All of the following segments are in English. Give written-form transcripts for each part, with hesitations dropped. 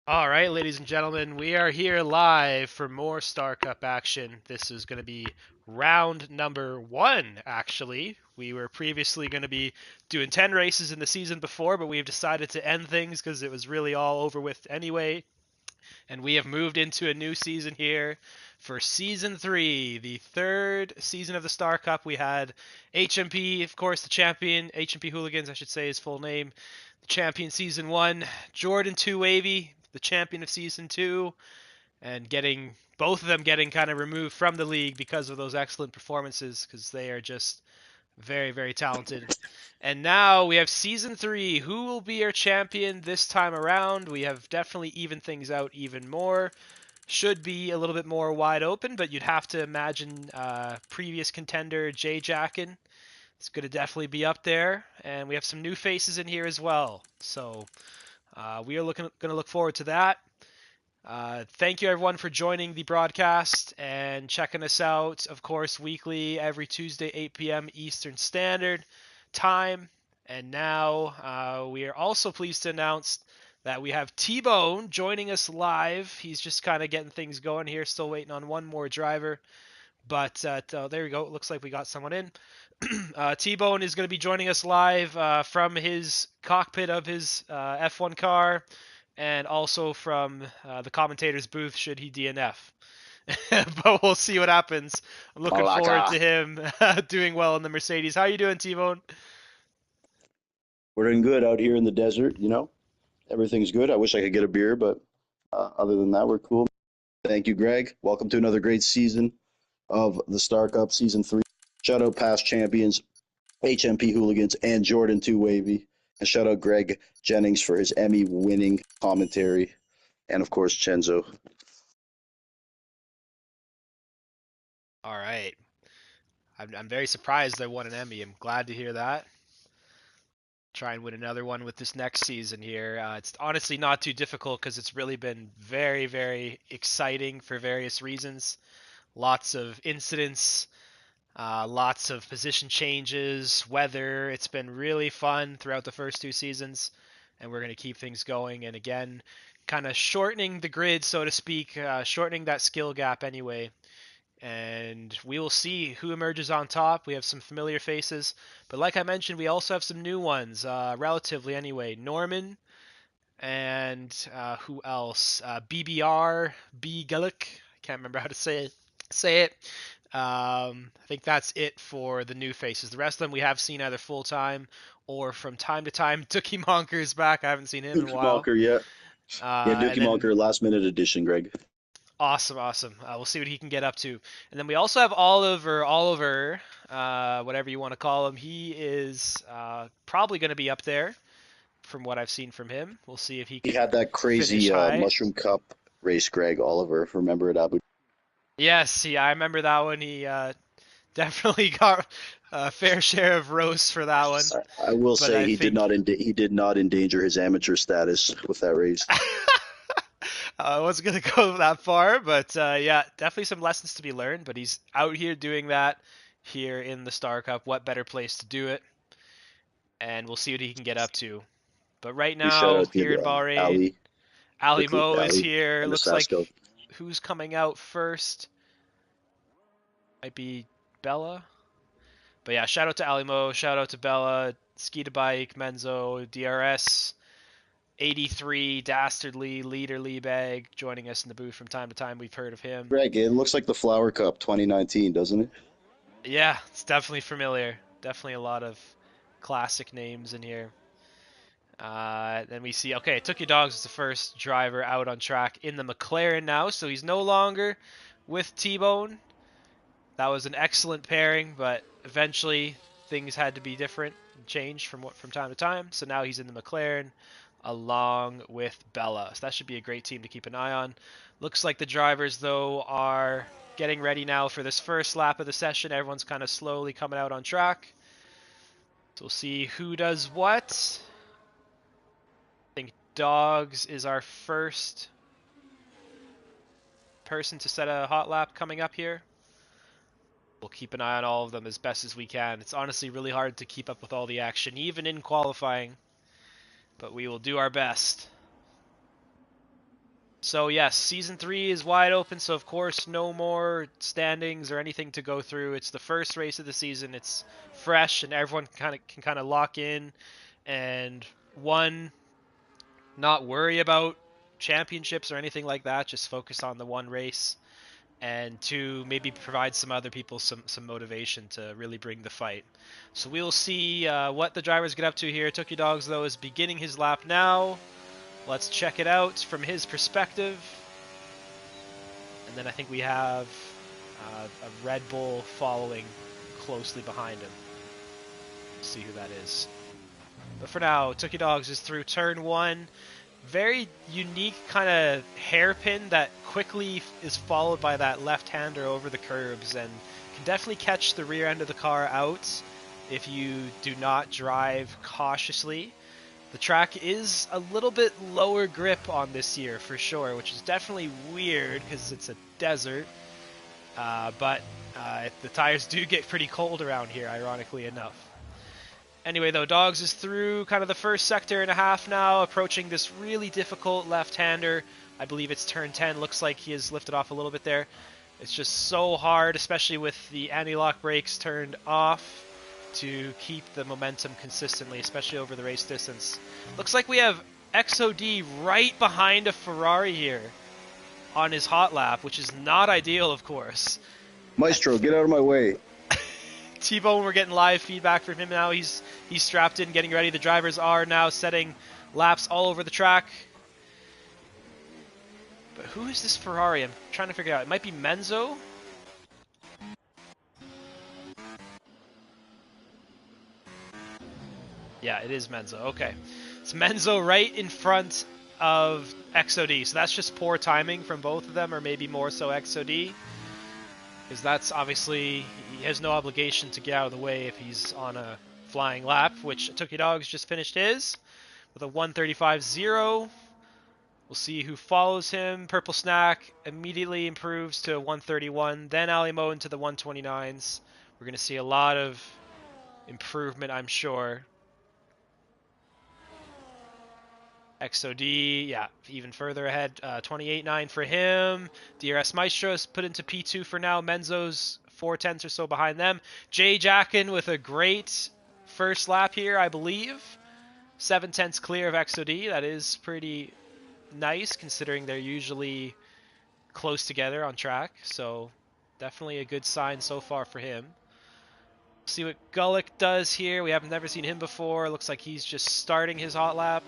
All right, ladies and gentlemen, we are here live for more Star Cup action. This is going to be round number one, actually. We were previously going to be doing 10 races in the season before, but we've decided to end things because it was really all over with anyway. And we have moved into a new season here for season three, the third season of the Star Cup. We had HMP, of course, the champion, HMP Hooligans, I should say his full name, the champion season one, Jordan 2 Wavy, the champion of season two, and getting both of them getting kind of removed from the league because of those excellent performances because they are just very, very talented. And now we have season three. Who will be our champion this time around? We have definitely evened things out even more. Should be a little bit more wide open, but you'd have to imagine previous contender Jay Jackin. It's going to definitely be up there. And we have some new faces in here as well. So we are going to look forward to that. Thank you everyone for joining the broadcast and checking us out, of course, weekly every Tuesday, 8 p.m. Eastern Standard Time. And now we are also pleased to announce that we have T-Bone joining us live. He's just kind of getting things going here, still waiting on one more driver. But there we go. It looks like we got someone in. T-Bone is going to be joining us live from his cockpit of his F1 car and also from the commentator's booth should he DNF. But we'll see what happens. I'm looking forward Malaka. to him doing well in the Mercedes. How you doing, T-Bone? We're doing good out here in the desert, Everything's good. I wish I could get a beer, but other than that, we're cool. Thank you, Greg. Welcome to another great season of the Star Cup Season 3. Shout out past champions, HMP Hooligans, and Jordan 2 Wavy. And shout out Greg Jennings for his Emmy winning commentary. And of course, Chenzo. All right. I'm very surprised I won an Emmy. I'm glad to hear that. Try and win another one with this next season here. It's honestly not too difficult because it's really been very, very exciting for various reasons. Lots of incidents, lots of position changes, weather. It's been really fun throughout the first two seasons, and we're going to keep things going. And again, kind of shortening the grid, so to speak, shortening that skill gap anyway. And we will see who emerges on top. We have some familiar faces, but like I mentioned, we also have some new ones, relatively anyway. Norman and who else? BBR, B. Gillick. I can't remember how to say it. I think that's it for the new faces. The rest of them we have seen either full time or from time to time. Dookie Monker is back. I haven't seen him in a Dookie while. Monker, yeah. Yeah, And Dookie then Monker, last minute edition, Greg. awesome, awesome. We'll see what he can get up to. And then we also have Oliver, whatever you want to call him. He is probably going to be up there from what I've seen from him. We'll see if he He can had that finish crazy high. Mushroom Cup race, Greg Oliver. Remember it, Abu? Yes, yeah, I remember that one. He definitely got a fair share of roast for that one. I will But say I think he did not endanger his amateur status with that race. I wasn't gonna go that far, but yeah, definitely some lessons to be learned. But he's out here doing that here in the Star Cup. What better place to do it? And we'll see what he can get up to. But right We shout now, out here to in Bahrain, Ali, Ali Mo is Ali, here. and the Looks like Sasko. who's coming out first? Might be Bella. But yeah, shout out to Ali Mo, shout out to Bella, Ski to Bike, Menzo, DRS, 83, Dastardly, Leader Leabag, joining us in the booth from time to time. We've heard of him. Greg, it looks like the Flower Cup 2019, doesn't it? Yeah, it's definitely familiar. Definitely a lot of classic names in here. Then we see, okay, Took Your Dogs is the first driver out on track in the McLaren now, so he's no longer with T-Bone. That was an excellent pairing, but eventually things had to be different and changed from time to time. So now he's in the McLaren along with Bella. So that should be a great team to keep an eye on. Looks like the drivers though are getting ready now for this first lap of the session. Everyone's kind of slowly coming out on track. So we'll see who does what. I think Dogs is our first person to set a hot lap coming up here. We'll keep an eye on all of them as best as we can. It's honestly really hard to keep up with all the action, even in qualifying, but we will do our best. So yes, season 3 is wide open. So of course, no more standings or anything to go through. It's the first race of the season. It's fresh, and everyone can kind of lock in, and one, not worry about championships or anything like that. Just focus on the one race, and two, maybe provide some other people some motivation to really bring the fight. So we will see what the drivers get up to here. Tookie Dogs though is beginning his lap now. Let's check it out from his perspective. And then I think we have a Red Bull following closely behind him. Let's see who that is. But for now, Tookie Dogs is through turn 1. Very unique kind of hairpin that quickly is followed by that left-hander over the curbs, and can definitely catch the rear end of the car out if you do not drive cautiously. The track is a little bit lower grip on this year for sure, which is definitely weird because it's a desert. But the tires do get pretty cold around here, ironically enough. Anyway, though, Dogs is through kind of the first sector and a half now, approaching this really difficult left-hander. I believe it's turn 10. Looks like he has lifted off a little bit there. It's just so hard, especially with the anti-lock brakes turned off, to keep the momentum consistently, especially over the race distance. Looks like we have XOD right behind a Ferrari here on his hot lap, which is not ideal, of course. Maestro, get out of my way. T-Bone, we're getting live feedback from him now. He's strapped in, getting ready. The drivers are now setting laps all over the track. But who is this Ferrari? I'm trying to figure it out. It might be Menzo. Yeah, it is Menzo. Okay. It's Menzo right in front of XOD. So that's just poor timing from both of them, or maybe more so XOD. Because that's obviously, he has no obligation to get out of the way if he's on a flying lap, which Tookie Dogs just finished his with a 1:35.0. We'll see who follows him. Purple Snack immediately improves to 1:31, then Alimo into the 1:29s. We're going to see a lot of improvement, I'm sure. XOD, yeah, even further ahead, 28.9 for him. DRS Maestro is put into P2 for now. Menzo's 4/10 or so behind them. Jay Jackin with a great first lap here, I believe. 7/10 clear of XOD. That is pretty nice considering they're usually close together on track. So definitely a good sign so far for him. See what Gullick does here. We have never seen him before. Looks like he's just starting his hot lap.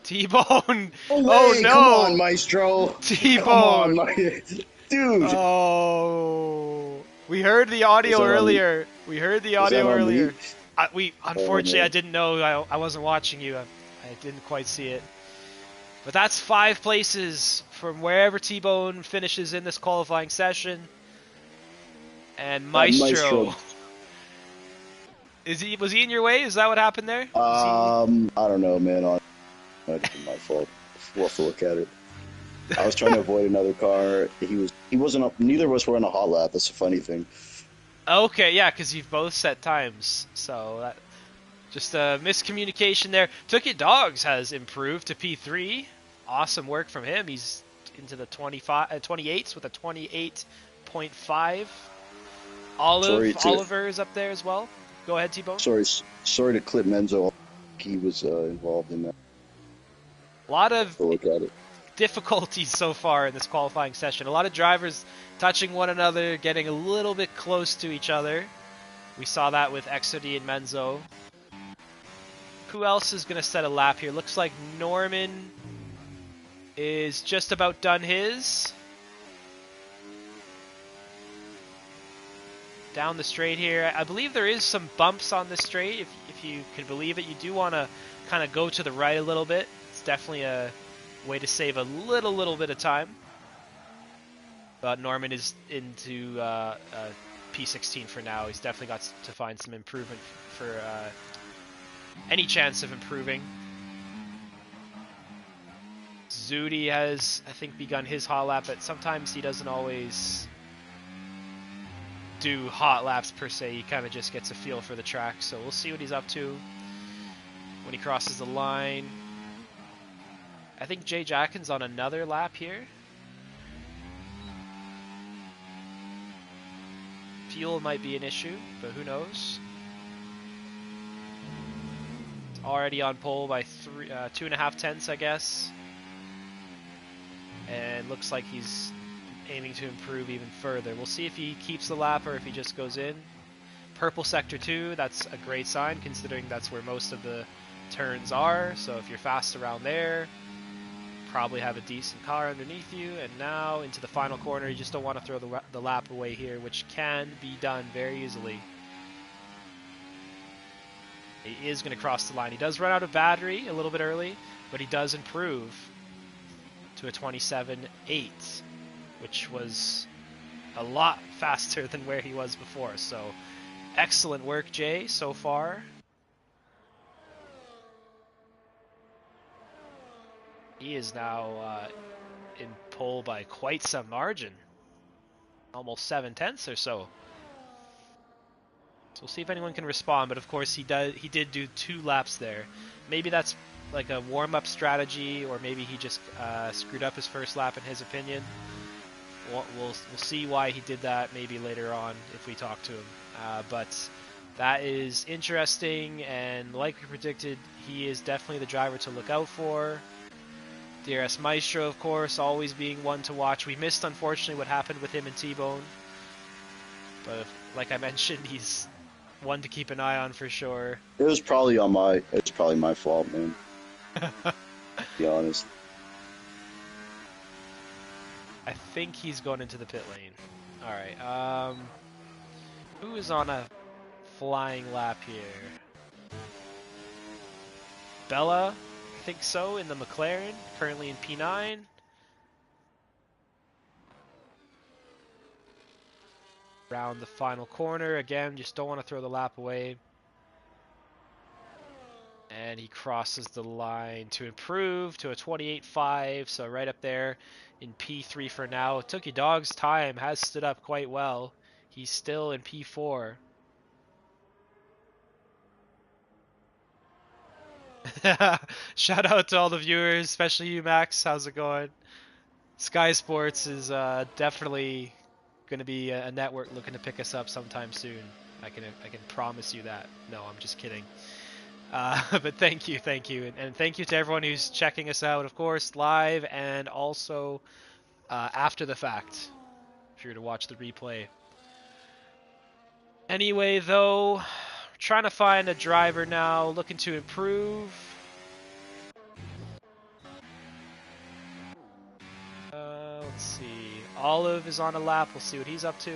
T-Bone! Oh no! Come on, Maestro! T-Bone! Come on, dude! Oh! We heard the audio earlier. We heard the audio earlier. Unfortunately, I didn't know. I wasn't watching you. I didn't quite see it. But that's 5 places from wherever T-Bone finishes in this qualifying session. And Maestro. Was he in your way? Is that what happened there? I don't know, man. It's my fault. We'll have to look at it. I was trying to avoid another car. He wasn't up. Neither of us were on a hot lap. That's the funny thing. Okay, yeah, because you've both set times. So that just a miscommunication there. Tookie Dogs has improved to P3. Awesome work from him. He's into the 28s with a 28.5. Oliver is up there as well. Go ahead, T-Bone. Sorry to clip Menzo. He was involved in that. A lot of difficulties so far in this qualifying session. A lot of drivers touching one another, getting a little bit close to each other. We saw that with XOD and Menzo. Who else is going to set a lap here? Looks like Norman is just about done his. Down the straight here. I believe there is some bumps on the straight, if you can believe it. You do want to kind of go to the right a little bit. It's definitely a way to save a little bit of time. But Norman is into P16 for now. He's definitely got to find some improvement for any chance of improving. Zudi has, I think, begun his hot lap, but sometimes he doesn't always do hot laps per se. He kind of just gets a feel for the track. So we'll see what he's up to when he crosses the line. I think Jay Jackin's on another lap here. Fuel might be an issue, but who knows? It's already on pole by 2.5 tenths, I guess. And looks like he's aiming to improve even further. We'll see if he keeps the lap or if he just goes in. Purple sector 2, that's a great sign considering that's where most of the turns are. So if you're fast around there, probably have a decent car underneath you. And now into the final corner, you just don't want to throw the lap away here, which can be done very easily. He is going to cross the line. He does run out of battery a little bit early, but he does improve to a 27.8, which was a lot faster than where he was before. So excellent work, Jay, so far. He is now in pole by quite some margin, almost 7 tenths or so. So we'll see if anyone can respond. But of course, he did do 2 laps there. Maybe that's like a warm-up strategy, or maybe he just screwed up his first lap in his opinion. We'll see why he did that maybe later on if we talk to him. But that is interesting, and like we predicted, he is definitely the driver to look out for. DRS Maestro, of course, always being one to watch. We missed, unfortunately, what happened with him and T-Bone. But like I mentioned, he's one to keep an eye on for sure. It was probably my fault, man. To be honest. I think he's going into the pit lane. All right. Who is on a flying lap here? Bella, I think so, in the McLaren, currently in P9. Around the final corner, again, just don't want to throw the lap away. And he crosses the line to improve to a 28.5, so right up there in P3 for now. Tookie Dog's time has stood up quite well. He's still in P4. Shout out to all the viewers, especially you, Max. How's it going? Sky Sports is definitely going to be a network looking to pick us up sometime soon. I can promise you that. No, I'm just kidding. But thank you, and thank you to everyone who's checking us out, of course, live and also after the fact, if you're to watch the replay. Anyway, though, trying to find a driver now, looking to improve. Let's see. Olive is on a lap. We'll see what he's up to.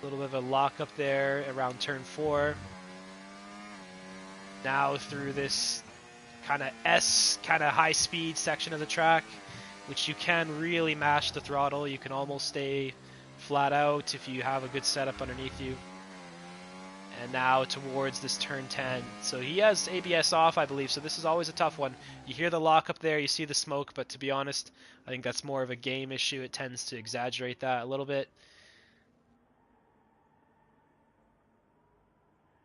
A little bit of a lock up there around turn 4. Now through this kind of high speed section of the track, which you can really mash the throttle. You can almost stay flat out if you have a good setup underneath you. And now towards this turn 10. So he has ABS off, I believe, so this is always a tough one. You hear the lock up there, you see the smoke, but to be honest, I think that's more of a game issue. It tends to exaggerate that a little bit.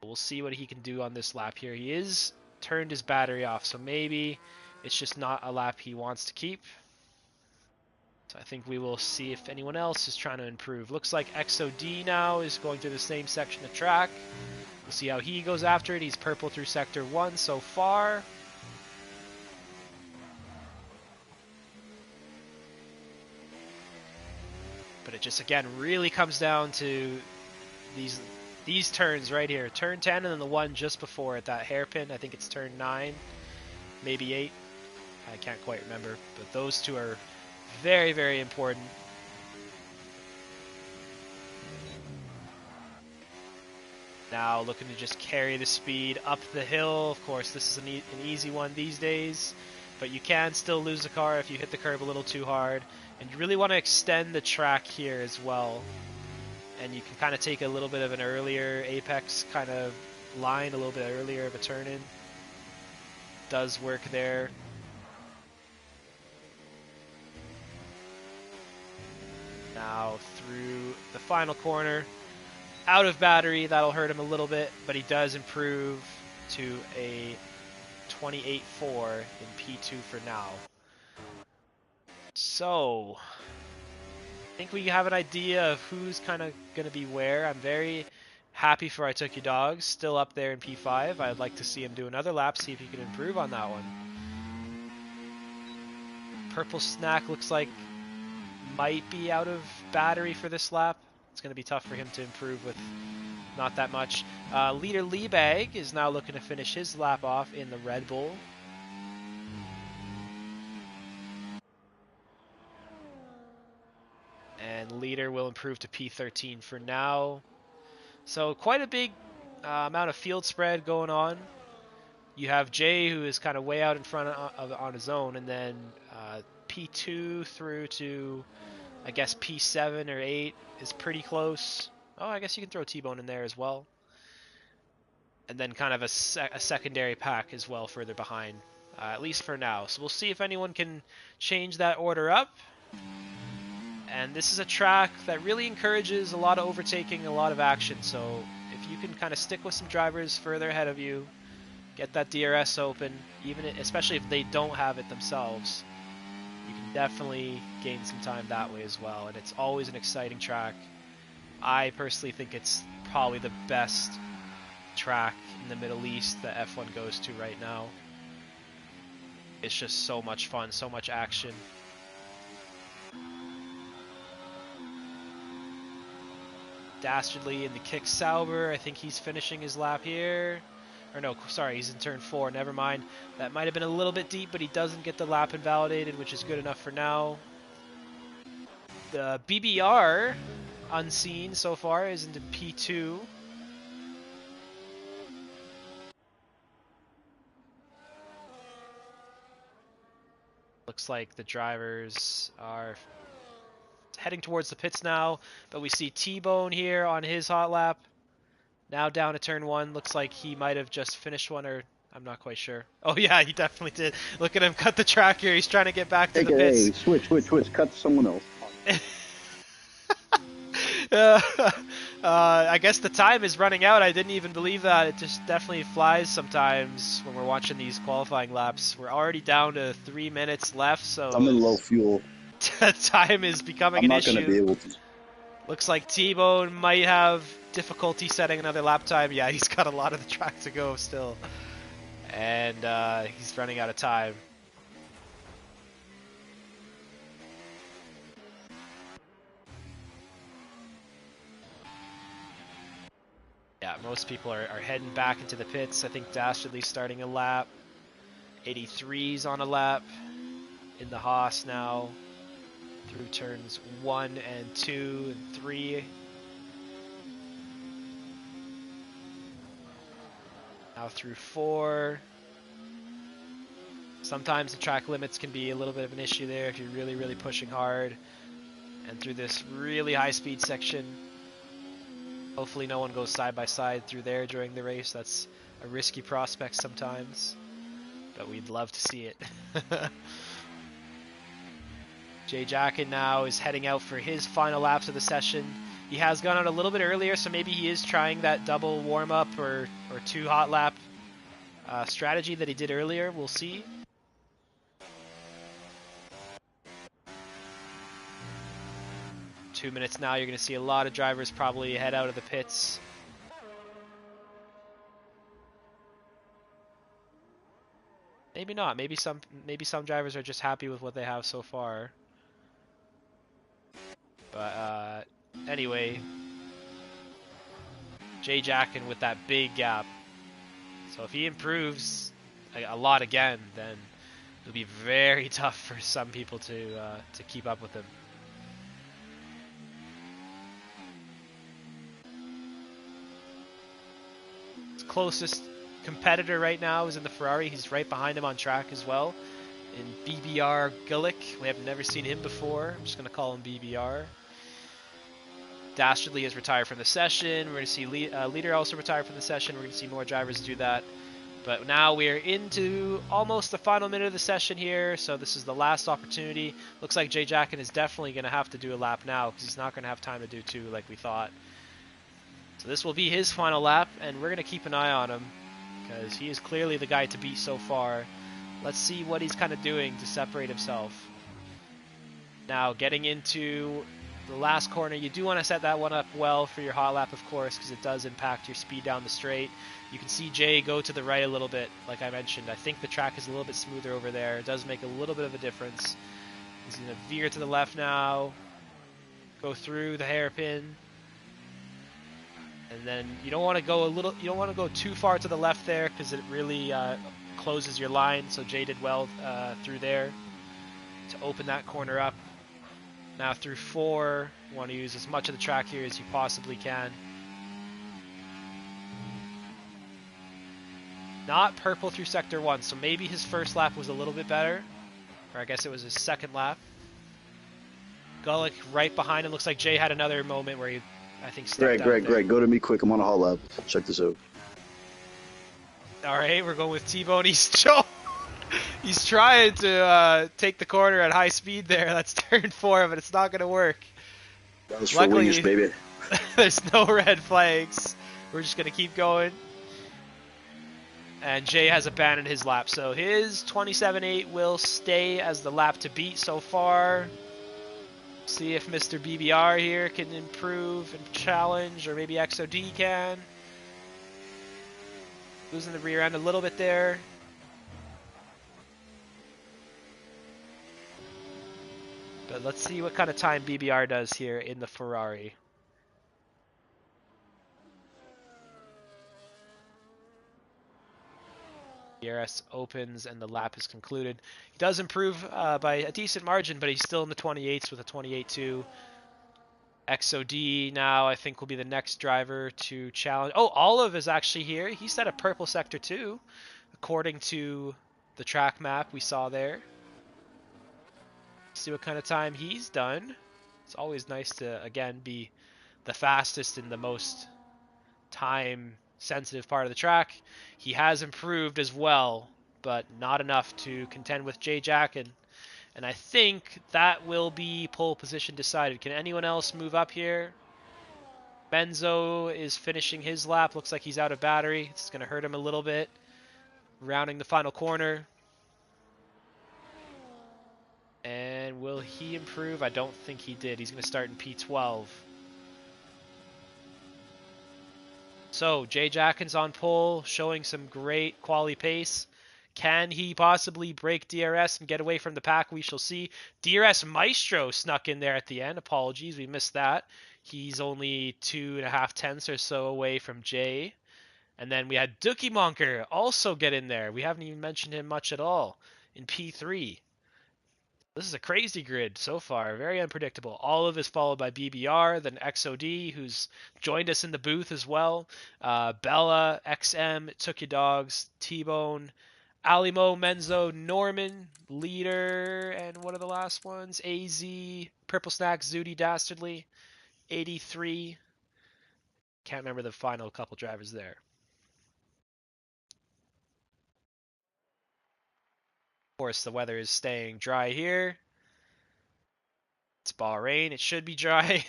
We'll see what he can do on this lap here. He is turned his battery off, so maybe it's just not a lap he wants to keep. So I think we will see if anyone else is trying to improve. Looks like XOD now is going through the same section of track. We'll see how he goes after it. He's purple through sector 1 so far. But it just, again, really comes down to these turns right here. Turn 10 and then the one just before it, that hairpin. I think it's turn 9, maybe 8. I can't quite remember. But those two are very, very important. Now looking to just carry the speed up the hill. Of course, this is an easy one these days, but you can still lose the car if you hit the curb a little too hard. And you really want to extend the track here as well. And you can kind of take a little bit of an earlier apex kind of line, a little bit earlier of a turn in. Does work there. Now through the final corner. out of battery. That'll hurt him a little bit, but he does improve to a 28.4 in P2 for now. So, I think we have an idea of who's kind of going to be where. I'm very happy for I Took Your Dogs, still up there in P5. I'd like to see him do another lap, see if he can improve on that one. Purple Snack looks like might be out of battery for this lap. It's going to be tough for him to improve with not that much. Leader Leebag is now looking to finish his lap off in the Red Bull. And Leader will improve to P13 for now. So quite a big amount of field spread going on. You have Jay, who is kind of way out in front of on his own, and then P2 through to, I guess, P7 or 8 is pretty close. Oh, I guess you can throw T-Bone in there as well. And then kind of a secondary pack as well further behind, at least for now. So we'll see if anyone can change that order up. And this is a track that really encourages a lot of overtaking, a lot of action. So if you can kind of stick with some drivers further ahead of you, get that DRS open, especially if they don't have it themselves, you can definitely gain some time that way as well. And it's always an exciting track. I personally think it's probably the best track in the Middle East that F1 goes to right now. It's just so much fun, so much action. Dastardly in the Kick Sauber. I think he's finishing his lap here. Or no, sorry, he's in turn 4. Never mind. That might have been a little bit deep, but he doesn't get the lap invalidated, which is good enough for now. The BBR, unseen so far, is into P2. Looks like the drivers are heading towards the pits now, but we see T-Bone here on his hot lap. Now down to turn 1. Looks like he might have just finished one, or I'm not quite sure. Oh yeah, he definitely did. Look at him cut the track here. He's trying to get back to the pits. Hey, switch. Cut to someone else. I guess the time is running out. I didn't even believe that. It just definitely flies sometimes when we're watching these qualifying laps. We're already down to 3 minutes left, so I'm in low fuel. time is becoming an issue. I'm not going to be able to. Looks like T-Bone might have difficulty setting another lap time. Yeah, he's got a lot of the track to go still. And he's running out of time. Yeah, most people are heading back into the pits. I think Dastardly's starting a lap. 83's on a lap in the Haas now. Through turns 1 and 2 and 3. Now through 4. Sometimes the track limits can be a little bit of an issue there if you're really, really pushing hard. And through this really high speed section, hopefully no one goes side by side through there during the race. That's a risky prospect sometimes, but we'd love to see it. Jay Jackin now is heading out for his final laps of the session. He has gone out a little bit earlier, so maybe he is trying that double warm-up or 2 hot lap strategy that he did earlier. We'll see. Two minutes now, you're going to see a lot of drivers probably head out of the pits. Maybe not. Maybe some drivers are just happy with what they have so far. But anyway, Jay Jackin with that big gap. So if he improves a lot again, then it'll be very tough for some people to keep up with him. His closest competitor right now is in the Ferrari. He's right behind him on track as well. In BBR Gulick. We have never seen him before. I'm just going to call him BBR. Dastardly has retired from the session. We're going to see Leader also retired from the session. We're going to see more drivers do that. But now we're into almost the final minute of the session here, so this is the last opportunity. Looks like Jay Jackin is definitely going to have to do a lap now because he's not going to have time to do 2 like we thought. So this will be his final lap, and we're going to keep an eye on him because he is clearly the guy to beat so far. Let's see what he's kind of doing to separate himself. Now, getting into the last corner, you do want to set that one up well for your hot lap, of course, because it does impact your speed down the straight. You can see Jay go to the right a little bit, like I mentioned. I think the track is a little bit smoother over there. It does make a little bit of a difference. He's going to veer to the left now, go through the hairpin, and then you don't want to go you don't want to go too far to the left there because it really closes your line. So Jay did well through there to open that corner up. Now through 4, you want to use as much of the track here as you possibly can. Not purple through sector 1, so maybe his first lap was a little bit better. Or I guess it was his second lap. Gullick right behind him. Looks like Jay had another moment where he, I think, stepped out there. Greg, go to me quick. I'm on a hot lap. Check this out. All right, we're going with T-Bone. He's trying to take the corner at high speed there. That's turn 4, but it's not going to work. That was for wingers, baby. There's no red flags. We're just going to keep going. And Jay has abandoned his lap, so his 27.8 will stay as the lap to beat so far. See if Mr. BBR here can improve and challenge, or maybe XOD can. Losing the rear end a little bit there. But let's see what kind of time BBR does here in the Ferrari. DRS opens and the lap is concluded. He does improve by a decent margin, but he's still in the 28s with a 28.2. XOD now I think will be the next driver to challenge. Oh, Olive is actually here. He set a purple sector 2, according to the track map we saw there. See what kind of time he's done. It's always nice to, again, be the fastest in the most time-sensitive part of the track. He has improved as well, but not enough to contend with Jay Jacken. And I think that will be pole position decided. Can anyone else move up here? Benzo is finishing his lap. Looks like he's out of battery. It's going to hurt him a little bit. Rounding the final corner. And will he improve? I don't think he did. He's going to start in P12. So, Jay Jacken's on pole, showing some great quality pace. Can he possibly break DRS and get away from the pack? We shall see. DRS Maestro snuck in there at the end. Apologies, we missed that. He's only 2.5 tenths or so away from Jay. And then we had Dookie Monker also get in there. We haven't even mentioned him much at all in P3. This is a crazy grid so far, very unpredictable. Olive is followed by BBR, then XOD, who's joined us in the booth as well. Bella, XM, Took Your Dogs, T-Bone, Alimo, Menzo, Norman, Leader, and what are the last ones? AZ, Purple Snack, Zooty, Dastardly, 83. Can't remember the final couple drivers there. Of course, the weather is staying dry here. It's Bahrain. It should be dry.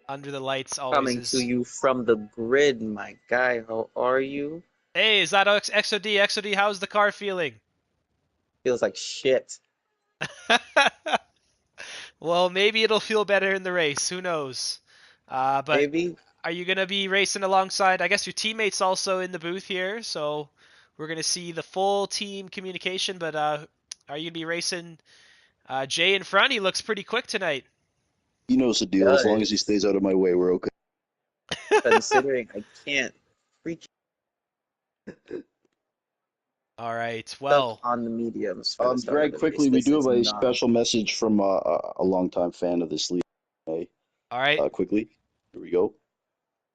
Under the lights always Coming is. to you from the grid, my guy. How are you? Hey, is that XOD? XOD, how's the car feeling? Feels like shit. Well, maybe it'll feel better in the race. Who knows? But Maybe. are you going to be racing alongside? I guess your teammate's also in the booth here, so we're going to see the full team communication. But are you going to be racing Jay in front? He looks pretty quick tonight. He knows the deal. As long as he stays out of my way, we're okay. Considering I can't freak All right, well. on the mediums. For the start Greg, of the quickly, race. we This do is have a not- special message from a longtime fan of this league. Okay? All right. Quickly, here we go.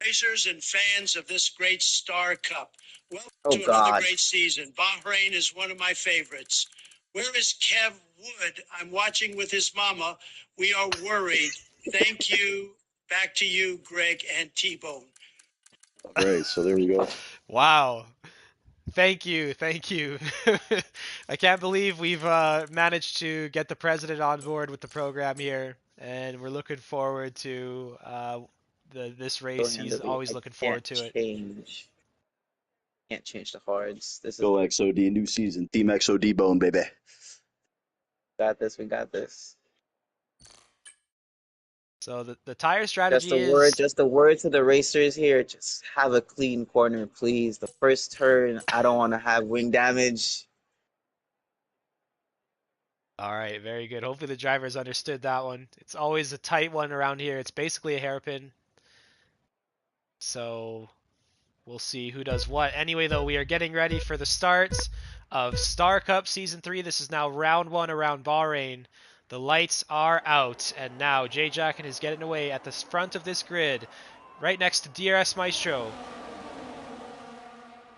Racers and fans of this great Star Cup, welcome Oh, to another God. great season. Bahrain is one of my favorites. Where is Kev Wood? I'm watching with his mama. We are worried. Thank you. Back to you, Greg and T-Bone. All right, so there we go. Wow. Thank you. I can't believe we've managed to get the president on board with the program here. and we're looking forward to this race. Going under He's the always I looking forward can't to it. change. Can't change the hards. This is Go XOD, new season. Team XOD bone, baby. got this. We got this. So the tire strategy is Just a word to the racers here. Just have a clean corner, please. The first turn, I don't want to have wing damage. all right. Very good. Hopefully the drivers understood that one. It's always a tight one around here. It's basically a hairpin. So we'll see who does what. Anyway, though, we are getting ready for the starts of Star Cup Season 3. This is now round 1 around Bahrain. The lights are out, and now Jay Jacken is getting away at the front of this grid, right next to DRS Maestro.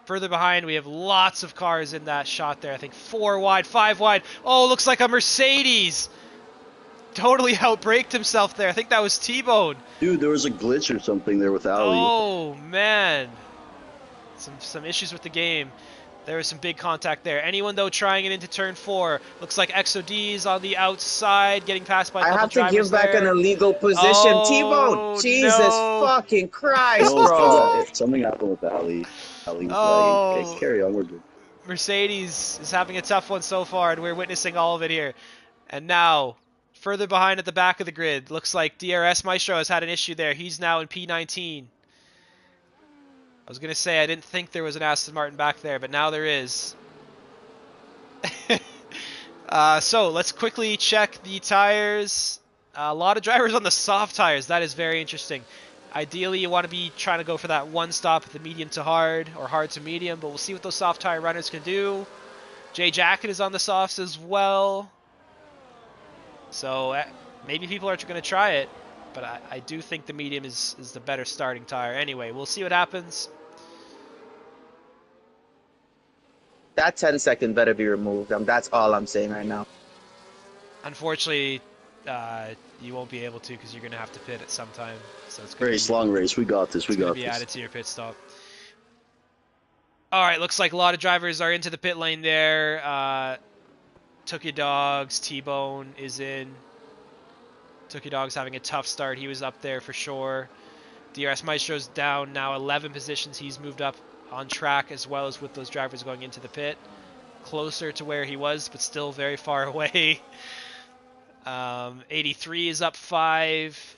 Further behind, we have lots of cars in that shot there. I think 4 wide, 5 wide. Oh, looks like a Mercedes. Totally outbraked himself there. I think that was T-Bone. Dude, there was a glitch or something there with Ali. Oh, man. Some issues with the game. There was some big contact there. Anyone, though, trying it into turn 4. Looks like XOD's on the outside, getting passed by a I couple have to drivers give back an there. illegal position. T-Bone, Oh, Jesus no. fucking Christ, No, bro. something happened with Ali. Ali was lagging. Okay, Oh, carry on, we're good. Mercedes is having a tough one so far, and we're witnessing all of it here. And now, further behind at the back of the grid, looks like DRS Maestro has had an issue there. He's now in P19. I was going to say I didn't think there was an Aston Martin back there, but now there is. So let's quickly check the tires. A lot of drivers on the soft tires. That is very interesting. Ideally, you want to be trying to go for that one stop at the medium to hard or hard to medium, but we'll see what those soft tire runners can do. Jay Jacket is on the softs as well. So maybe people are going to try it, but I do think the medium is the better starting tire. Anyway, we'll see what happens. That 10-second better be removed. That's all I'm saying right now. Unfortunately, you won't be able to because you're going to have to pit at some time. So it's Long race. We got this. We got going to be this. added to your pit stop. All right, looks like a lot of drivers are into the pit lane there. Took Your Dogs, T-Bone is in. Took Your Dogs having a tough start. He was up there for sure. DRS Maestro's down now 11 positions. He's moved up on track as well as with those drivers going into the pit. Closer to where he was, but still very far away. 83 is up 5.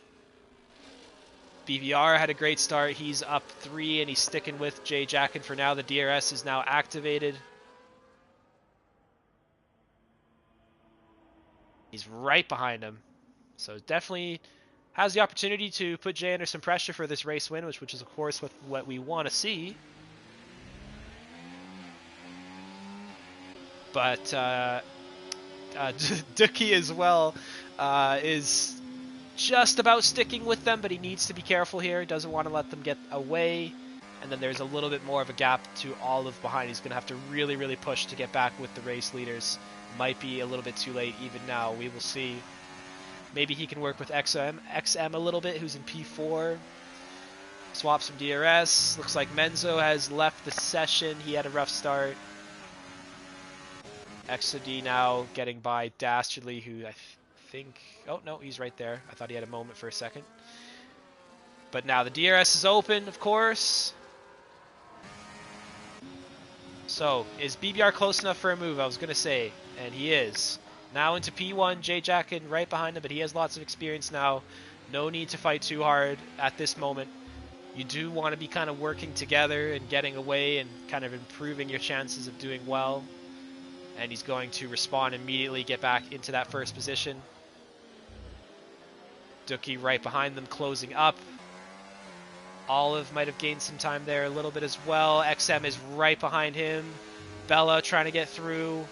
BVR had a great start. He's up 3, and he's sticking with Jay Jacken for now. The DRS is now activated. He's right behind him. So definitely has the opportunity to put Jay under some pressure for this race win, which is, of course, what we want to see. But Dookie as well is just about sticking with them, but he needs to be careful here. He doesn't want to let them get away. And then there's a little bit more of a gap to Olive behind. He's going to have to really, really push to get back with the race leaders. Might be a little bit too late even now. We will see. Maybe he can work with XM a little bit, who's in P4. Swap some DRS. Looks like Menzo has left the session. He had a rough start. XOD now getting by Dastardly, who I think... Oh, no, he's right there. I thought he had a moment for a second. But now the DRS is open, of course. So, is BBR close enough for a move? I was going to say, and he is. Now into P1, Jay Jacken right behind him, but he has lots of experience now. No need to fight too hard at this moment. You do want to be kind of working together and getting away and kind of improving your chances of doing well. And he's going to respond immediately, get back into that first position. Dookie right behind them, closing up. Olive might have gained some time there a little bit as well. XM is right behind him. Bella trying to get through.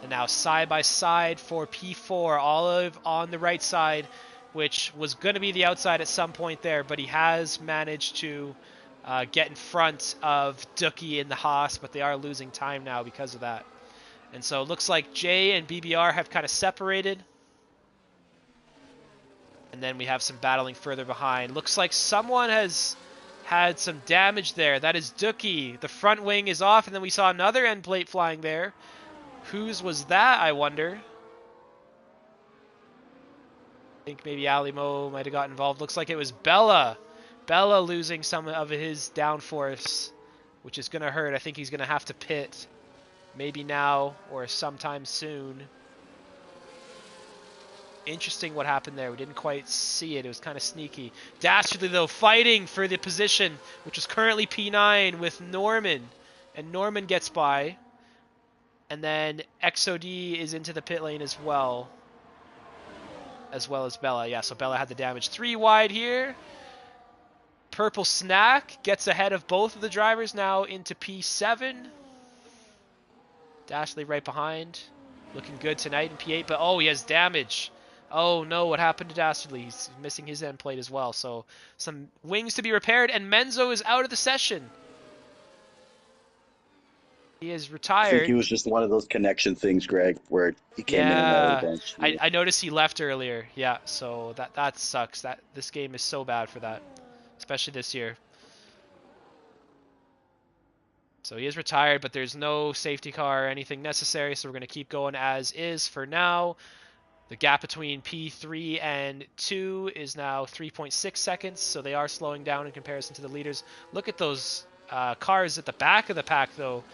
And now side by side for P4. Olive on the right side, which was going to be the outside at some point there, but he has managed to get in front of Dookie in the Haas, but they are losing time now because of that. And so it looks like Jay and BBR have kind of separated. And then we have some battling further behind. Looks like someone has had some damage there. That is Dookie. The front wing is off, and then we saw another end plate flying there. Whose was that, I wonder? I think maybe Alimo might have got involved. Looks like it was Bella. Bella losing some of his downforce, which is going to hurt. I think he's going to have to pit maybe now or sometime soon. Interesting what happened there. We didn't quite see it. It was kind of sneaky. Dastardly, though, fighting for the position, which is currently P9 with Norman. And Norman gets by. And then XOD is into the pit lane as well as Bella. Yeah, so Bella had the damage. 3 wide here. Purple Snack gets ahead of both of the drivers now into P7. Dashley right behind. Looking good tonight in P8, but oh, he has damage. Oh no, what happened to Dastardly? He's missing his end plate as well, so some wings to be repaired, and Menzo is out of the session. He is I think retired. it was just one of those connection things, Greg, where he came in and out of the Yeah, bench. I noticed he left earlier. Yeah, so that sucks. This game is so bad for that, especially this year. So he is retired, but there's no safety car or anything necessary, so we're going to keep going as is for now. The gap between P3 and 2 is now 3.6 seconds, so they are slowing down in comparison to the leaders. Look at those cars at the back of the pack, though,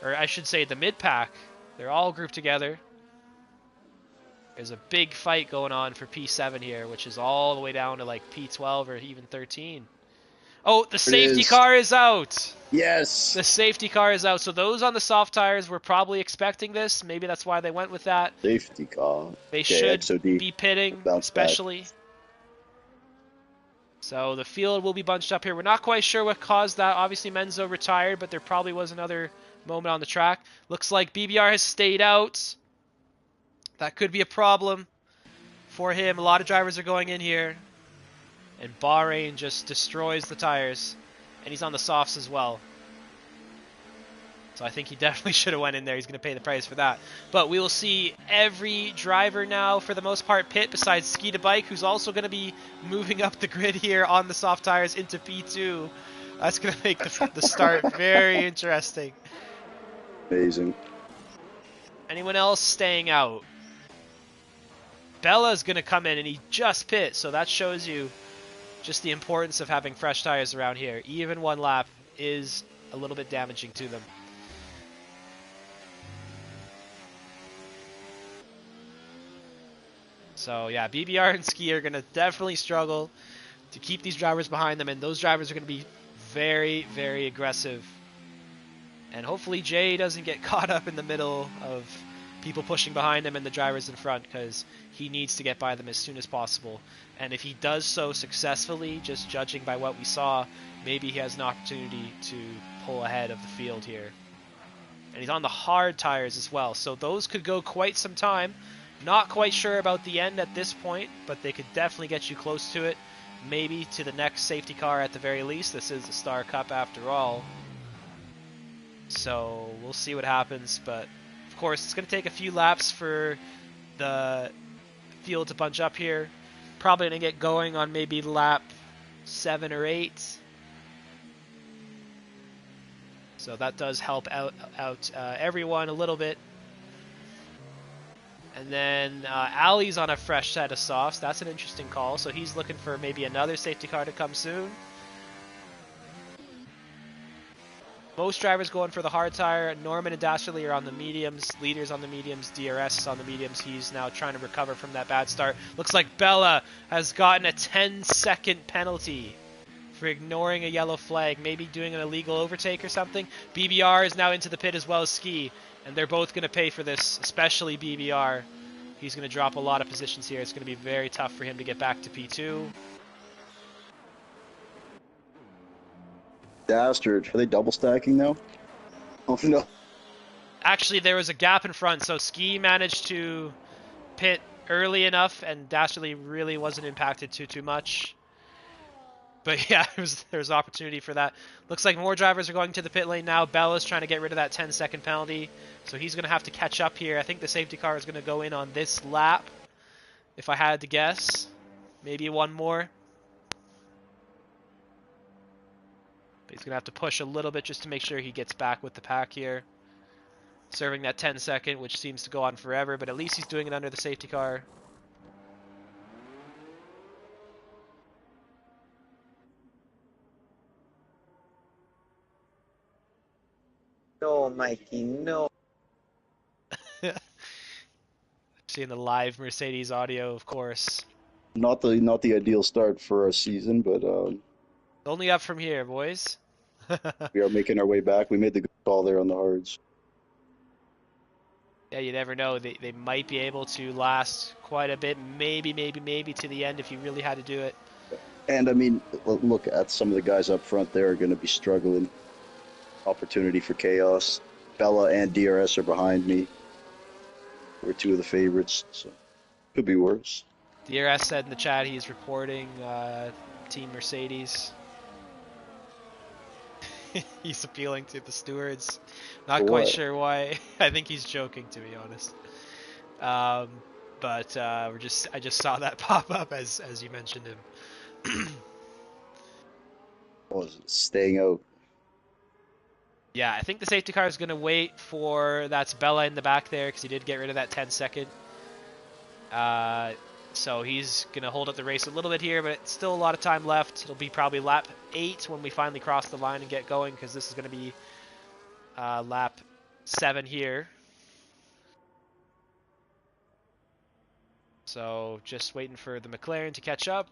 or I should say the mid-pack. They're all grouped together. There's a big fight going on for P7 here, which is all the way down to like P12 or even 13. Oh, the There it safety is. car is out! Yes. The safety car is out, so those on the soft tires were probably expecting this. Maybe that's why they went with that. Safety car. They Okay, should XOD. be pitting, Bounce back. especially. So the field will be bunched up here. We're not quite sure what caused that. Obviously, Menzo retired, but there probably was another moment on the track. Looks like BBR has stayed out. That could be a problem for him. A lot of drivers are going in here. And Bahrain just destroys the tires. And he's on the softs as well. So I think he definitely should have went in there. He's going to pay the price for that. But we will see every driver now, for the most part, pit besides Ski to Bike, who's also going to be moving up the grid here on the soft tires into P2. That's going to make the start very interesting. Amazing. Anyone else staying out? Bella's going to come in, and he just pit, so that shows you just the importance of having fresh tires around here. Even one lap is a little bit damaging to them. So yeah, BBR and Ski are going to definitely struggle to keep these drivers behind them, and those drivers are going to be very, very aggressive. And hopefully Jay doesn't get caught up in the middle of people pushing behind him and the drivers in front, because he needs to get by them as soon as possible. And if he does so successfully, just judging by what we saw, maybe he has an opportunity to pull ahead of the field here. And he's on the hard tires as well, so those could go quite some time. Not quite sure about the end at this point, but they could definitely get you close to it. Maybe to the next safety car at the very least. This is the Star Cup after all. So we'll see what happens, but of course it's going to take a few laps for the field to bunch up here. Probably going to get going on maybe lap 7 or 8. So that does help out everyone a little bit. And then Ali's on a fresh set of softs. That's an interesting call. So he's looking for maybe another safety car to come soon. Most drivers going for the hard tire. Norman and Dastardly are on the mediums. Leaders on the mediums. DRS is on the mediums. He's now trying to recover from that bad start. Looks like Bella has gotten a 10-second penalty for ignoring a yellow flag. Maybe doing an illegal overtake or something. BBR is now into the pit as well as Ski. And they're both going to pay for this, especially BBR. He's going to drop a lot of positions here. It's going to be very tough for him to get back to P2. Dastard. Are they double stacking now? Oh no. Actually, there was a gap in front, so Ski managed to pit early enough, and Dastardly really wasn't impacted too much. But yeah, there was opportunity for that. Looks like more drivers are going to the pit lane now. Bella's trying to get rid of that 10-second penalty, so he's going to have to catch up here. I think the safety car is going to go in on this lap, if I had to guess. Maybe one more. But he's going to have to push a little bit just to make sure he gets back with the pack here. serving that 10-second, which seems to go on forever, but at least he's doing it under the safety car. No, Mikey, no. Seeing the live Mercedes audio, of course. Not the ideal start for our season, but Only up from here, boys. we are making our way back. We made the good call there on the hards. Yeah, you never know. They might be able to last quite a bit, maybe to the end if you really had to do it. And I mean, look at some of the guys up front there are going to be struggling. Opportunity for chaos. Bella and DRS are behind me. We're two of the favorites, so could be worse. DRS said in the chat he's reporting Team Mercedes. He's appealing to the stewards. Not For quite what? sure why. I think he's joking, to be honest. But I just saw that pop up as you mentioned him. What was it? Staying out. Yeah, I think the safety car is going to wait for that's Bella in the back there because he did get rid of that 10-second. So he's going to hold up the race a little bit here, but it's still a lot of time left. It'll be probably lap 8 when we finally cross the line and get going because this is going to be lap 7 here. So just waiting for the McLaren to catch up.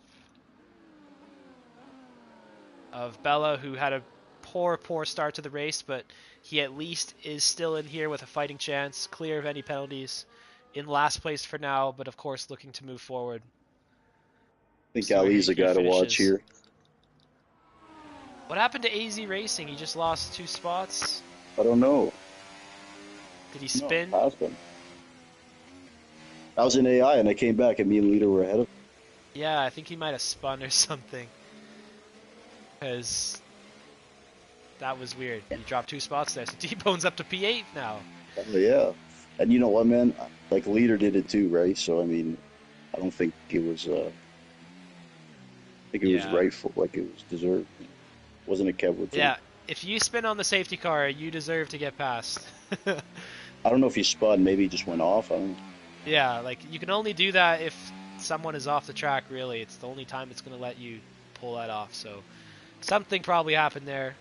Of Bella, who had a poor start to the race, but he at least is still in here with a fighting chance, clear of any penalties, in last place for now, but of course looking to move forward. I think See where Ali's a he guy to watch finishes. here. What happened to AZ Racing? He just lost 2 spots. I don't know. Did he No, spin? has been. I was in AI and I came back and me and Lita were ahead of. Yeah, I think he might have spun or something. Because that was weird. He dropped 2 spots there, so T-Bone's up to P8 now. Yeah, and you know what, man? Like Leader did it too, right? So I mean, I don't think it was. I think it was Yeah. rightful, like it was deserved. Wasn't it, Kev? Yeah, if you spin on the safety car, you deserve to get past. I don't know if he spun. Maybe he just went off. I don't know. Yeah, like you can only do that if someone is off the track, really. It's the only time it's going to let you pull that off. So something probably happened there.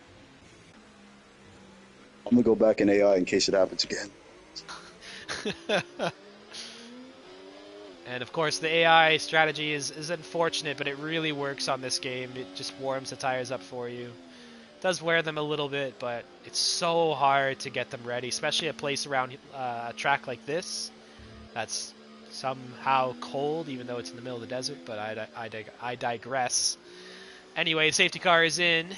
I'm gonna go back in AI in case it happens again. And of course, the AI strategy is unfortunate, but it really works on this game. It just warms the tires up for you. It does wear them a little bit, but it's so hard to get them ready, especially a place around a track like this that's somehow cold, even though it's in the middle of the desert, but I digress. Anyway, safety car is in,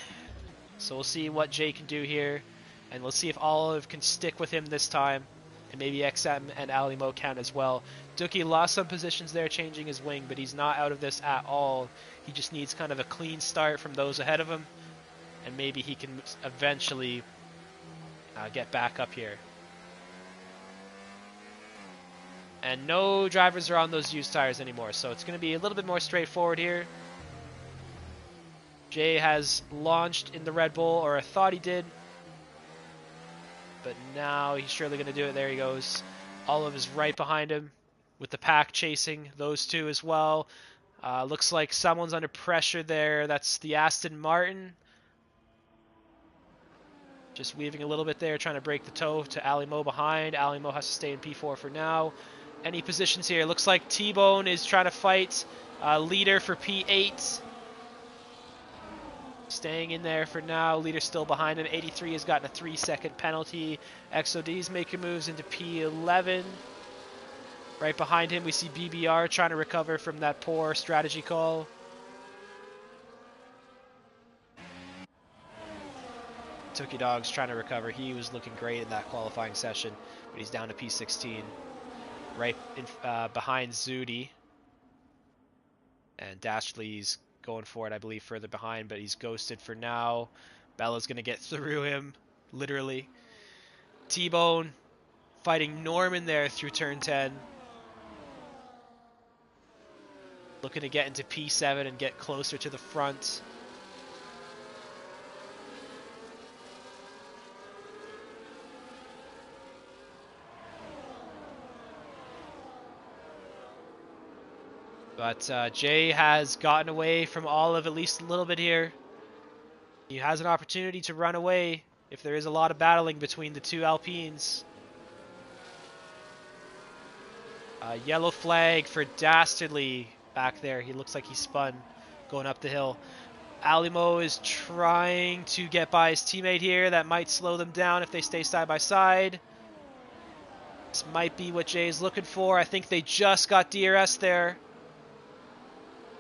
so we'll see what Jay can do here, and we'll see if Olive can stick with him this time, and maybe XM and Alimo can as well. Dookie lost some positions there changing his wing, but he's not out of this at all. He just needs kind of a clean start from those ahead of him, and maybe he can eventually get back up here. And no drivers are on those used tires anymore, so it's going to be a little bit more straightforward here. Jay has launched in the Red Bull, or I thought he did, but now he's surely going to do it. There he goes. Olive is right behind him with the pack chasing those two as well. Looks like someone's under pressure there. That's the Aston Martin. Just weaving a little bit there, trying to break the toe to Alimo behind. Alimo has to stay in P4 for now. Any positions here? Looks like T-Bone is trying to fight leader for P8. Staying in there for now. Leader still behind him. 83 has gotten a 3-second penalty. XOD's making moves into P11. Right behind him, we see BBR trying to recover from that poor strategy call. Tookie Dog's trying to recover. He was looking great in that qualifying session, but he's down to P16. Right in, behind Zudi. And Dashley's going for it, I believe, further behind, but he's ghosted for now. Bella's going to get through him, literally. T-Bone fighting Norman there through turn 10. Looking to get into P7 and get closer to the front. But Jay has gotten away from Olive at least a little bit here. He has an opportunity to run away if there is a lot of battling between the two Alpines. Yellow flag for Dastardly back there. He looks like he spun going up the hill. Alimo is trying to get by his teammate here. That might slow them down if they stay side by side. This might be what Jay's looking for. I think they just got DRS there.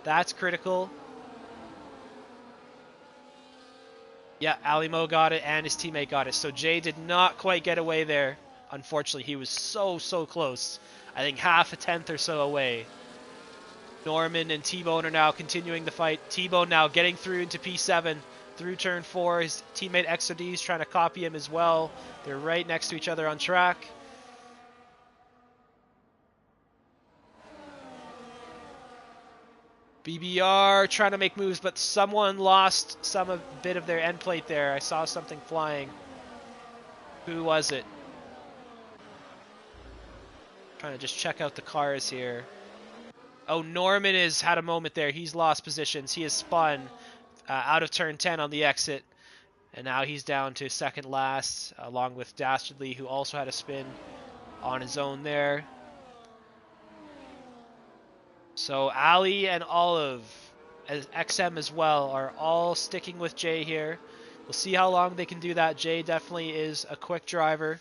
That's critical. Yeah, Alimo got it and his teammate got it. So Jay did not quite get away there. Unfortunately, he was so close. I think half a tenth or so away. Norman and T-Bone are now continuing the fight. T-Bone now getting through into P7 through turn 4. His teammate XOD is trying to copy him as well. They're right next to each other on track. BBR trying to make moves, but someone lost a bit of their end plate there. I saw something flying. Who was it? Trying to just check out the cars here. Oh, Norman has had a moment there. He's lost positions. He has spun out of turn 10 on the exit. And now he's down to second last, along with Dastardly, who also had a spin on his own there. So Ali and Olive, as XM as well, are all sticking with Jay here. We'll see how long they can do that. Jay definitely is a quick driver.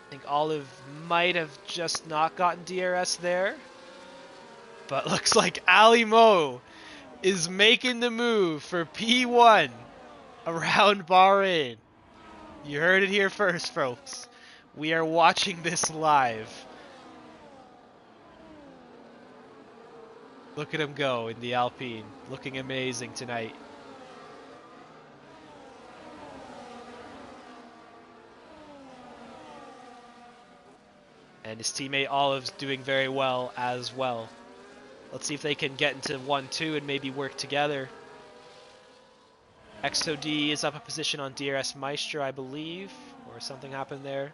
I think Olive might have just not gotten DRS there. But looks like Ali Mo is making the move for P1 around Bahrain. You heard it here first, folks. We are watching this live. Look at him go in the Alpine. Looking amazing tonight. And his teammate Olive's doing very well as well. Let's see if they can get into 1-2 and maybe work together. XOD is up a position on DRS Maestro, I believe, or something happened there.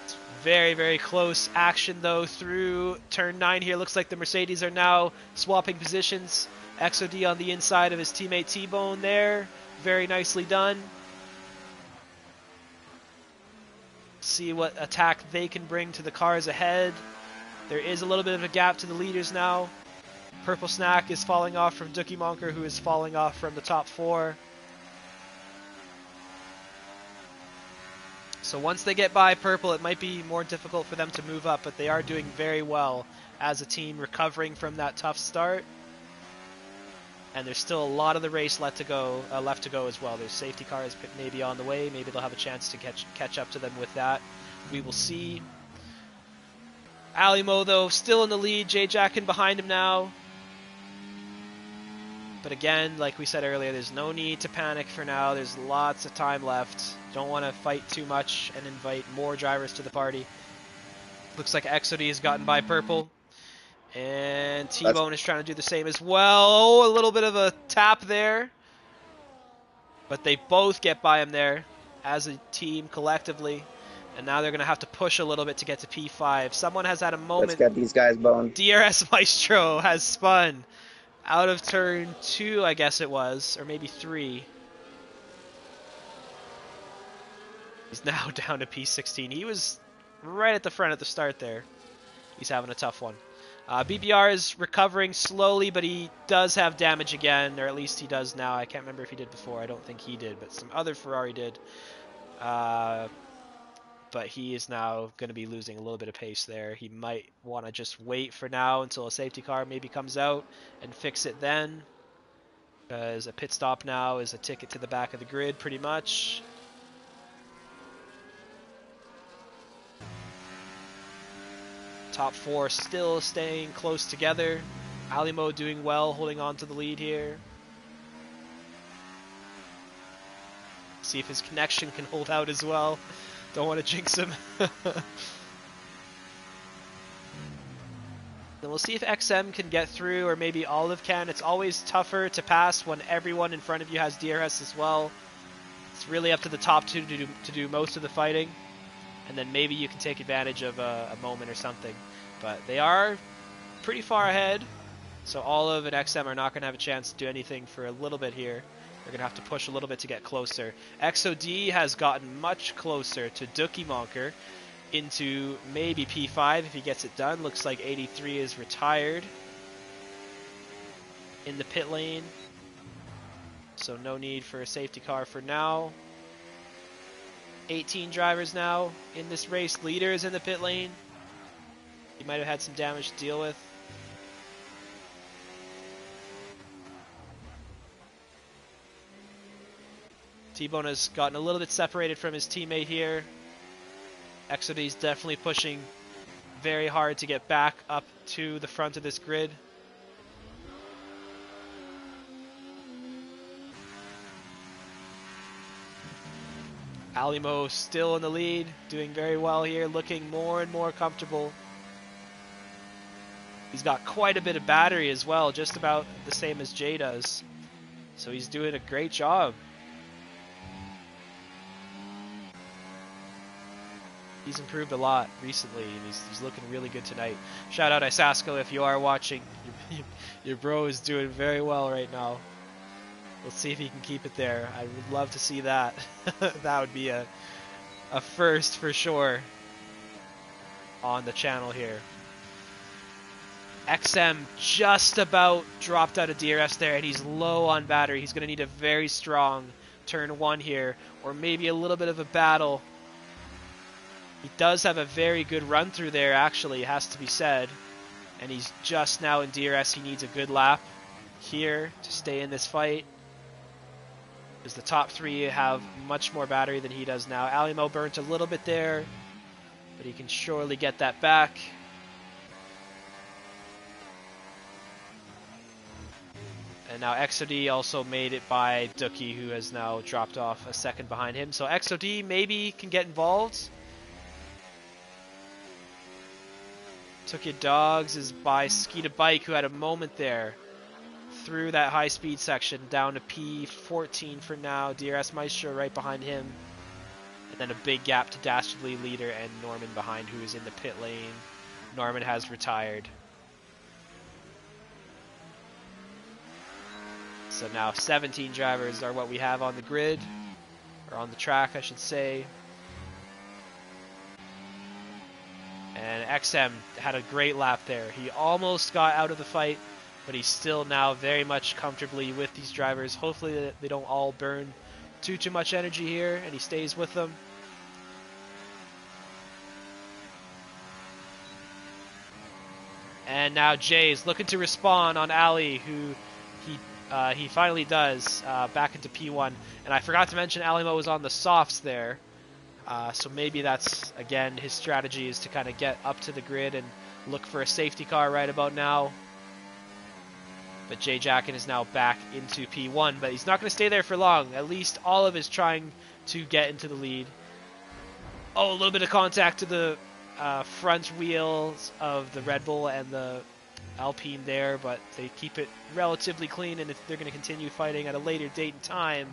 It's very close action though through turn 9 here. Looks like the Mercedes are now swapping positions. XOD on the inside of his teammate T-Bone there. Very nicely done. See what attack they can bring to the cars ahead. There is a little bit of a gap to the leaders now. Purple Snack is falling off from Dookie Monker, who is falling off from the top 4. So once they get by Purple, it might be more difficult for them to move up, but they are doing very well as a team, recovering from that tough start. And there's still a lot of the race left to go as well. There's safety cars maybe on the way. Maybe they'll have a chance to catch up to them with that. We will see. Alimo, though, still in the lead. Jay Jackin behind him now. But again, like we said earlier, there's no need to panic for now. There's lots of time left. Don't want to fight too much and invite more drivers to the party. Looks like XOD has gotten by Purple. And T-Bone is trying to do the same as well. Oh, a little bit of a tap there. But they both get by him there as a team collectively. And now they're going to have to push a little bit to get to P5. Someone has had a moment. Let's get these guys boned. DRS Maestro has spun out of turn 2, I guess it was, or maybe 3. He's now down to P16. He was right at the front at the start there. He's having a tough one. BBR is recovering slowly, but he does have damage again, or at least he does now. I can't remember if he did before. I don't think he did, but some other Ferrari did. But he is now going to be losing a little bit of pace there. He might want to just wait for now until a safety car maybe comes out and fix it then. Because a pit stop now is a ticket to the back of the grid pretty much. Top 4 still staying close together. Alimo doing well, holding on to the lead here. See if his connection can hold out as well. Don't want to jinx him. Then we'll see if XM can get through, or maybe Olive can. It's always tougher to pass when everyone in front of you has DRS as well. It's really up to the top 2 to do most of the fighting. and then maybe you can take advantage of a moment or something. But they are pretty far ahead, so Olive and XM are not going to have a chance to do anything for a little bit here. They're going to have to push a little bit to get closer. XOD has gotten much closer to Dookie Monker into maybe P5 if he gets it done. Looks like 83 is retired in the pit lane, so no need for a safety car for now. 18 drivers now in this race. Leader is in the pit lane. He might have had some damage to deal with. T-Bone has gotten a little bit separated from his teammate here. Exody's definitely pushing very hard to get back up to the front of this grid. Alimo still in the lead, doing very well here, looking more and more comfortable. He's got quite a bit of battery as well, just about the same as Jay does. So he's doing a great job. He's improved a lot recently, and he's looking really good tonight. Shout out Isasco if you are watching. Your bro is doing very well right now. We'll see if he can keep it there. I would love to see that. That would be a first for sure on the channel here. XM just about dropped out of DRS there, and he's low on battery. He's going to need a very strong turn 1 here, or maybe a little bit of a battle. He does have a very good run through there, actually, it has to be said. And he's just now in DRS. He needs a good lap here to stay in this fight, because the top 3 have much more battery than he does now. Alimo burnt a little bit there, but he can surely get that back. And now XOD also made it by Dookie, who has now dropped off a second behind him. So XOD maybe can get involved. Took Your Dogs is by Skeeta Bike, who had a moment there through that high-speed section, down to P14 for now. DRS Maestro right behind him. And then a big gap to Dastardly Leader and Norman behind, who is in the pit lane. Norman has retired. So now 17 drivers are what we have on the grid, or on the track, I should say. And XM had a great lap there. He almost got out of the fight, but he's still now very much comfortably with these drivers. Hopefully they don't all burn too much energy here, and he stays with them. And now Jay's looking to respawn on Ali, who he finally does, back into P1. And I forgot to mention Alimo was on the softs there. So maybe that's, again, his strategy is to kind of get up to the grid and look for a safety car right about now. But Jay Jackin is now back into P1, but he's not going to stay there for long. At least Olive is trying to get into the lead. Oh, a little bit of contact to the front wheels of the Red Bull and the Alpine there, but they keep it relatively clean, and if they're going to continue fighting at a later date and time.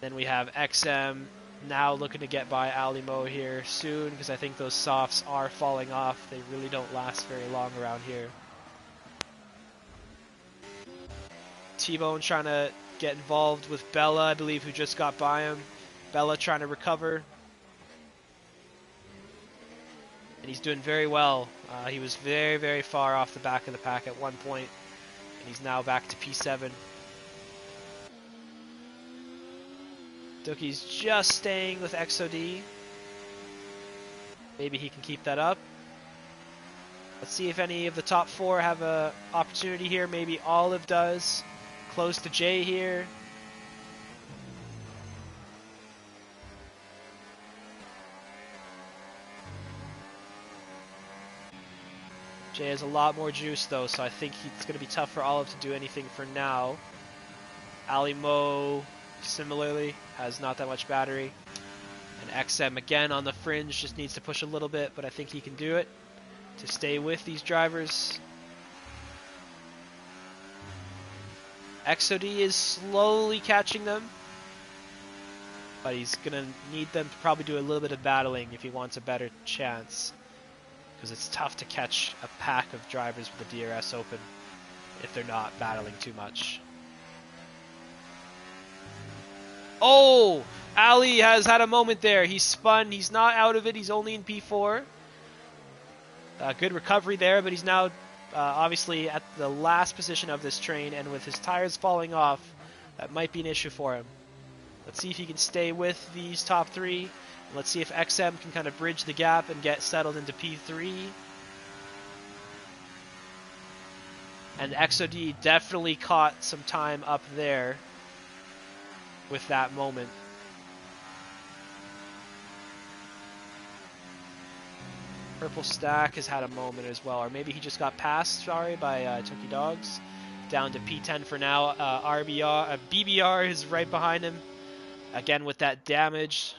Then we have XM now looking to get by Alimo here soon, because I think those softs are falling off. They really don't last very long around here. T-Bone trying to get involved with Bella, I believe, who just got by him. Bella trying to recover. And he's doing very well. He was very, very far off the back of the pack at one point, and he's now back to P7. Dookie's just staying with XOD. Maybe he can keep that up. Let's see if any of the top 4 have an opportunity here. Maybe Olive does. Close to Jay here. Jay has a lot more juice though, so I think it's going to be tough for Olive to do anything for now. Alimo, similarly, has not that much battery. And XM again on the fringe, just needs to push a little bit, but I think he can do it to stay with these drivers. XOD is slowly catching them. but he's going to need them to probably do a little bit of battling if he wants a better chance, because it's tough to catch a pack of drivers with the DRS open if they're not battling too much. Oh! Ali has had a moment there. He's spun. He's not out of it. He's only in P4. Good recovery there, but he's now obviously at the last position of this train, and with his tires falling off, that might be an issue for him. Let's see if he can stay with these top three. Let's see if XM can kind of bridge the gap and get settled into P3. And XOD definitely caught some time up there with that moment. Purple Stack has had a moment as well, or maybe he just got passed, sorry, by Tookie Dogs. Down to P10 for now. BBR is right behind him. Again with that damage.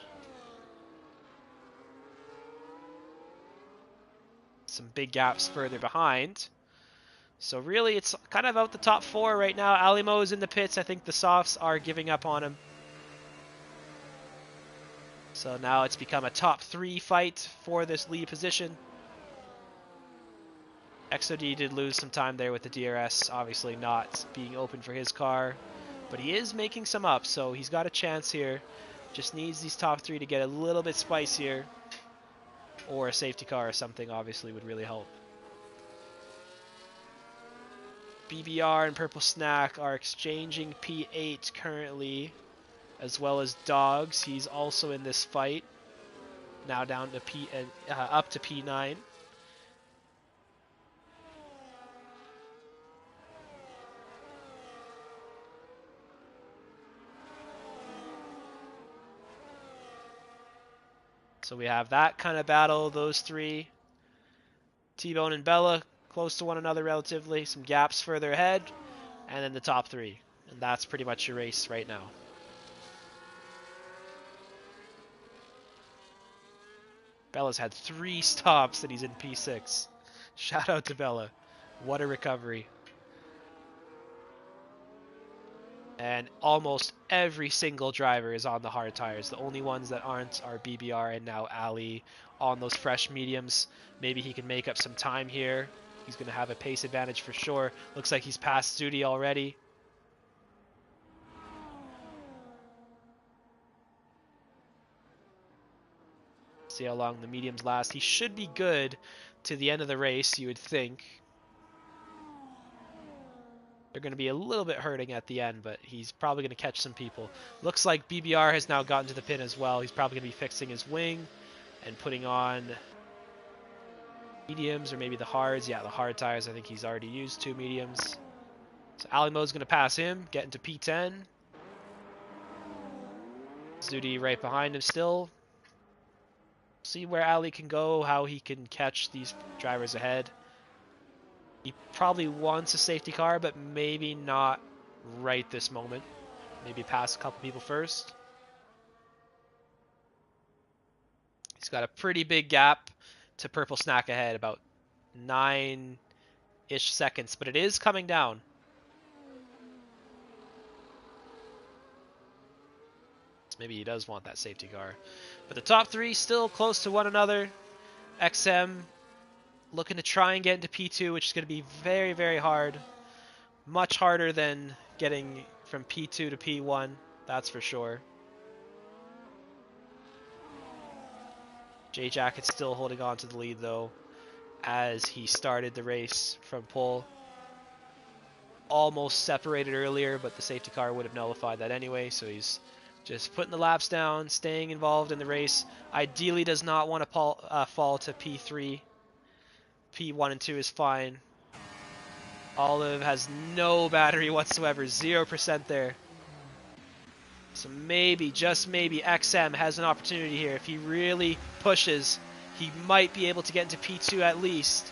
Some big gaps further behind. So really it's kind of out the top four right now. Alimo is in the pits. I think the softs are giving up on him. So now it's become a top three fight for this lead position. XOD did lose some time there with the DRS, obviously not being open for his car. But he is making some up, so he's got a chance here. Just needs these top three to get a little bit spicier. Or a safety car or something obviously would really help. BBR and Purple Snack are exchanging P8 currently, as well as Dogs. He's also in this fight. Now down to up to P9. So we have that kind of battle, those three. T-Bone and Bella close to one another relatively, some gaps further ahead, and then the top three. And that's pretty much your race right now. Bella's had 3 stops and he's in P6. Shout out to Bella. What a recovery. And almost every single driver is on the hard tires. The only ones that aren't are BBR and now Ali on those fresh mediums. Maybe he can make up some time here. He's going to have a pace advantage for sure. Looks like he's passed Zudi already. See how long the mediums last. He should be good to the end of the race, you would think. They're going to be a little bit hurting at the end, but he's probably going to catch some people. Looks like BBR has now gotten to the pin as well. He's probably going to be fixing his wing and putting on mediums or maybe the hards. Yeah, the hard tires. I think he's already used 2 mediums. So Alimo's going to pass him, get into P10. Zudi right behind him still. See where Ali can go, how he can catch these drivers ahead. He probably wants a safety car, but maybe not right this moment. Maybe pass a couple people first. He's got a pretty big gap to Purple Snack ahead, about 9-ish seconds, but it is coming down. So maybe he does want that safety car. But the top 3 still close to one another. XM looking to try and get into P2, which is going to be very, very hard. Much harder than getting from P2 to P1, that's for sure. J-Jacket's still holding on to the lead, though, as he started the race from pole. Almost separated earlier, but the safety car would have nullified that anyway, so he's just putting the laps down, staying involved in the race. Ideally does not want to fall to P3. P1 and 2 is fine. Olive has no battery whatsoever, 0% there. So maybe, just maybe, XM has an opportunity here. If he really pushes, he might be able to get into P2 at least.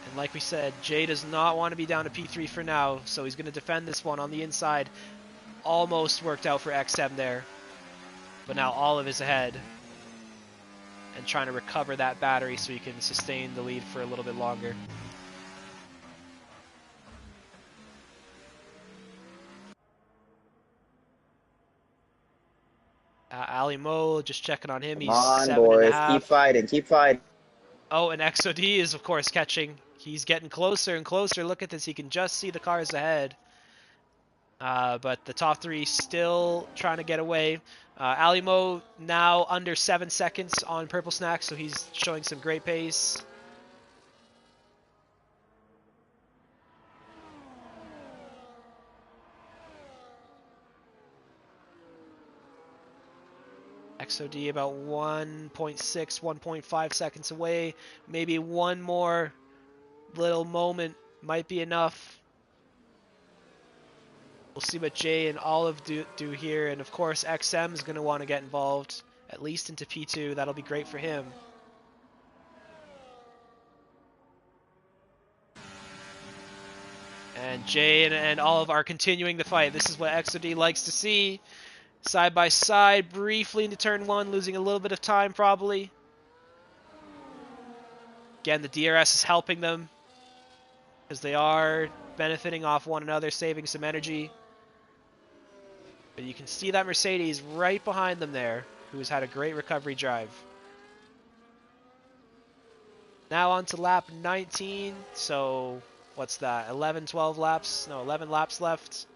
And like we said, Jay does not want to be down to P3 for now, so he's going to defend this one on the inside. Almost worked out for XM there. But now Olive is ahead and trying to recover that battery so he can sustain the lead for a little bit longer. Ali Mo, just checking on him. Come He's on, seven and a boys. Keep half. fighting. Keep fighting. Oh, and XOD is, of course, catching. He's getting closer and closer. Look at this. He can just see the cars ahead. But the top three still trying to get away. Ali Mo now under 7 seconds on Purple Snack, so he's showing some great pace. XOD about 1.6, 1.5 seconds away. Maybe one more little moment might be enough. We'll see what Jay and Olive do here. And of course, XM is going to want to get involved, at least into P2. That'll be great for him. And Jay and Olive are continuing the fight. This is what XOD likes to see. Side by side, briefly into turn one, losing a little bit of time probably. Again, the DRS is helping them because they are benefiting off one another, saving some energy. But you can see that Mercedes right behind them there, who's had a great recovery drive. Now on to lap 19, so what's that, 11 laps left.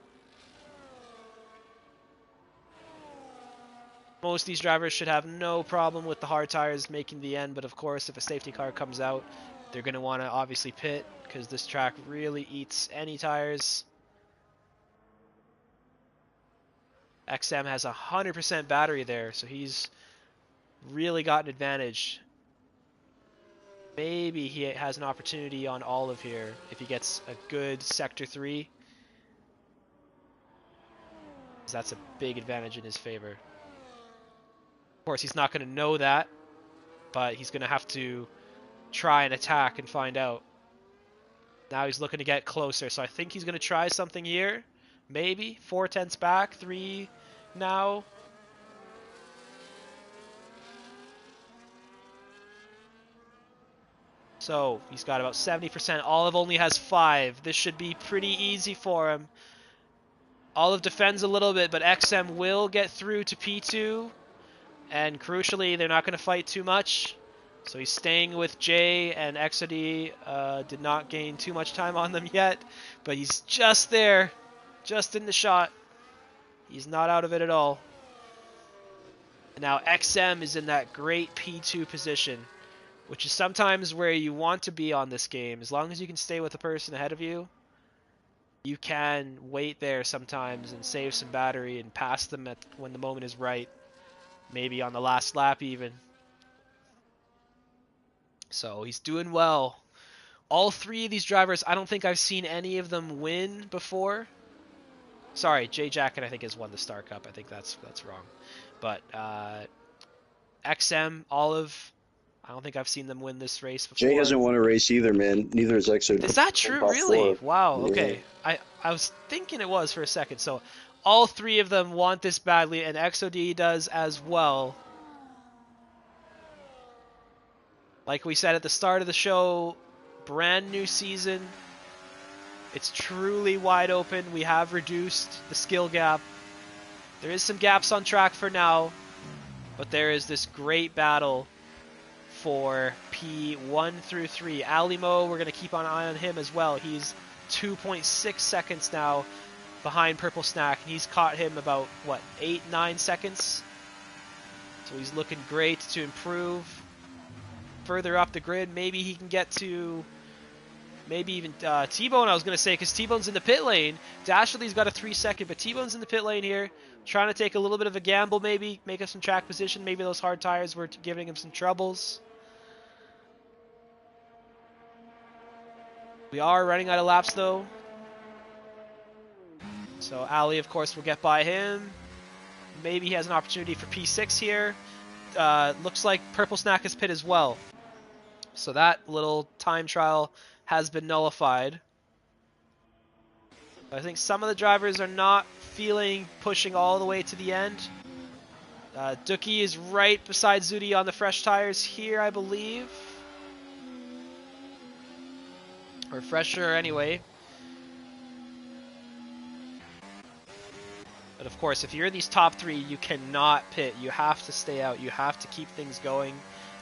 Most of these drivers should have no problem with the hard tires making the end, but of course if a safety car comes out, they're going to want to obviously pit because this track really eats any tires. XM has 100% battery there, so he's really got an advantage. Maybe he has an opportunity on Olive here if he gets a good sector 3. That's a big advantage in his favor. Of course, he's not going to know that, but he's going to have to try and attack and find out. Now he's looking to get closer, so I think he's going to try something here. Maybe 4/10 back, 3 now. So he's got about 70%. Olive only has 5. This should be pretty easy for him. Olive defends a little bit, but XM will get through to P2. And crucially, they're not going to fight too much. So he's staying with Jay, and XOD did not gain too much time on them yet. But he's just there, just in the shot. He's not out of it at all. And now XM is in that great P2 position, which is sometimes where you want to be on this game. As long as you can stay with the person ahead of you, you can wait there sometimes and save some battery and pass them when the moment is right. Maybe on the last lap even. So he's doing well. All 3 of these drivers, I don't think I've seen any of them win before. Sorry, Jay Jacket I think has won the Star Cup. I think that's wrong. But XM, Olive, I don't think I've seen them win this race before. Jay hasn't won a race either, man. Neither is XO. Is that true? Really? Wow. Okay. Yeah. I was thinking it was for a second. So all 3 of them want this badly, and XOD does as well. Like we said at the start of the show, brand new season. It's truly wide open. We have reduced the skill gap. There is some gaps on track for now, but there is this great battle for P1 through 3. Alimo, we're going to keep an eye on him as well. He's 2.6 seconds now behind Purple Snack, and he's caught him about, what, 8-9 seconds? So he's looking great to improve. Further up the grid, maybe he can get to maybe even T-Bone, I was going to say, because T-Bone's in the pit lane. Dashley's got a 3-second, but T-Bone's in the pit lane here, trying to take a little bit of a gamble maybe, make up some track position. Maybe those hard tires were giving him some troubles. We are running out of laps, though. So Ali, of course, will get by him. Maybe he has an opportunity for P6 here. Looks like Purple Snack has pit as well. So that little time trial has been nullified. I think some of the drivers are not feeling pushing all the way to the end. Dookie is right beside Zudi on the fresh tires here, I believe. Or fresher anyway. But But of course, if you're in these top 3, you cannot pit. You have to stay out. You have to keep things going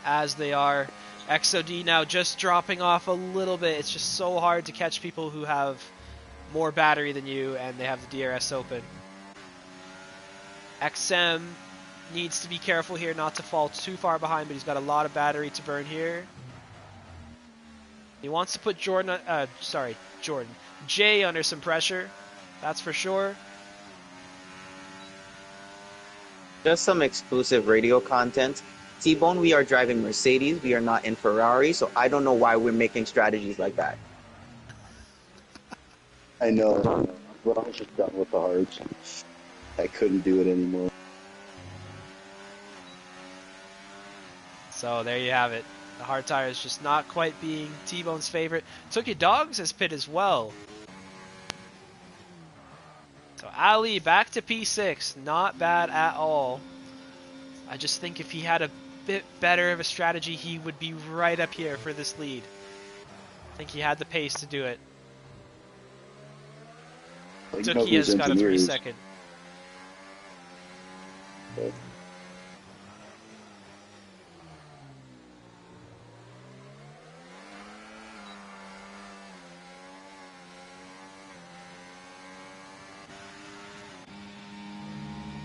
as they are. XOD now just dropping off a little bit. It's just so hard to catch people who have more battery than you and they have the DRS open. XM needs to be careful here not to fall too far behind, but he's got a lot of battery to burn here. He wants to put Jay under some pressure. That's for sure. Just some exclusive radio content. T-Bone, we are driving Mercedes. We are not in Ferrari, so I don't know why we're making strategies like that. I know, but I was just done with the hards. I couldn't do it anymore. So there you have it. The hard tire is just not quite being T-Bone's favorite. Took your dogs as pit as well. So Ali back to P6. Not bad at all. I just think if he had a bit better of a strategy, he would be right up here for this lead. I think he had the pace to do it. Like, Dookie has got a 3-second. Okay.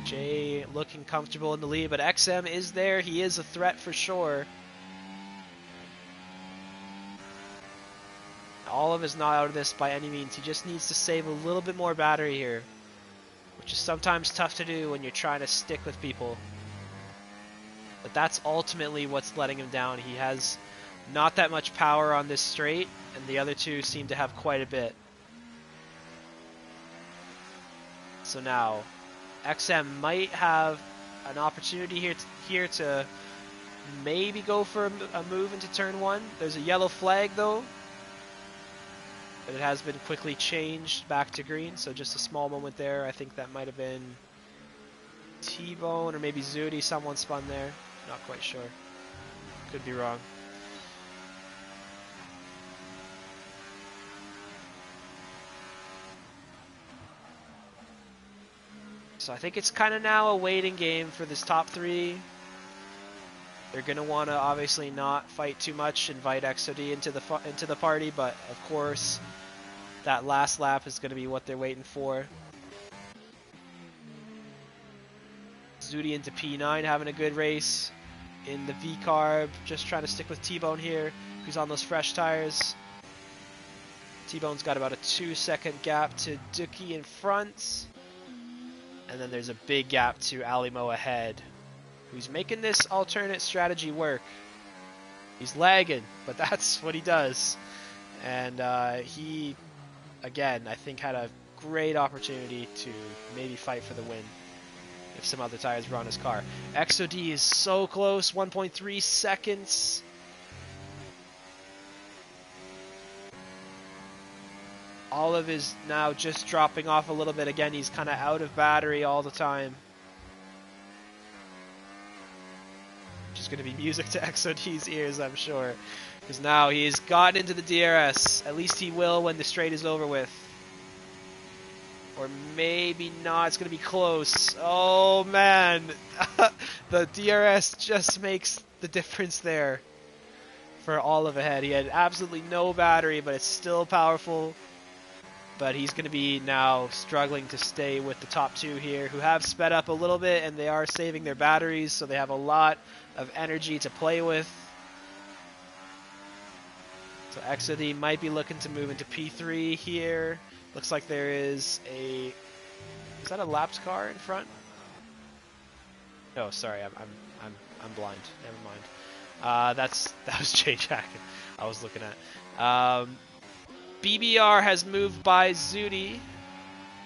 Jay looking comfortable in the lead, but XM is there. He is a threat for sure. Olive is not out of this by any means. He just needs to save a little bit more battery here, which is sometimes tough to do when you're trying to stick with people. But that's ultimately what's letting him down. He has not that much power on this straight, and the other two seem to have quite a bit. So now XM might have an opportunity here to maybe go for a move into turn 1. There's a yellow flag though, but it has been quickly changed back to green, so just a small moment there. I think that might have been T-Bone or maybe Zudi. Someone spun there. Not quite sure. Could be wrong. So I think it's kind of now a waiting game for this top 3. They're going to want to obviously not fight too much, invite XOD into the party, but of course that last lap is going to be what they're waiting for. Zudi into P9 having a good race in the V-Carb, just trying to stick with T-Bone here, who's on those fresh tires. T-Bone's got about a 2-second gap to Dookie in front. And then there's a big gap to Alimo ahead, who's making this alternate strategy work. He's lagging, but that's what he does. And he, again, I think had a great opportunity to maybe fight for the win if some other tires were on his car. XOD is so close, 1.3 seconds. Olive is now just dropping off a little bit. Again, he's kind of out of battery all the time. Which is going to be music to XOD's ears, I'm sure. Because now he's gotten into the DRS. At least he will when the straight is over with. Or maybe not. It's going to be close. Oh, man. The DRS just makes the difference there for Olive ahead. He had absolutely no battery, but it's still powerful. But he's going to be now struggling to stay with the top 2 here, who have sped up a little bit, and they are saving their batteries, so they have a lot of energy to play with. So XOD might be looking to move into P3 here. Looks like there is a... Is that a lapped car in front? No, sorry, I'm blind. Never mind. That was Jay Jack I was looking at. BBR has moved by Zudi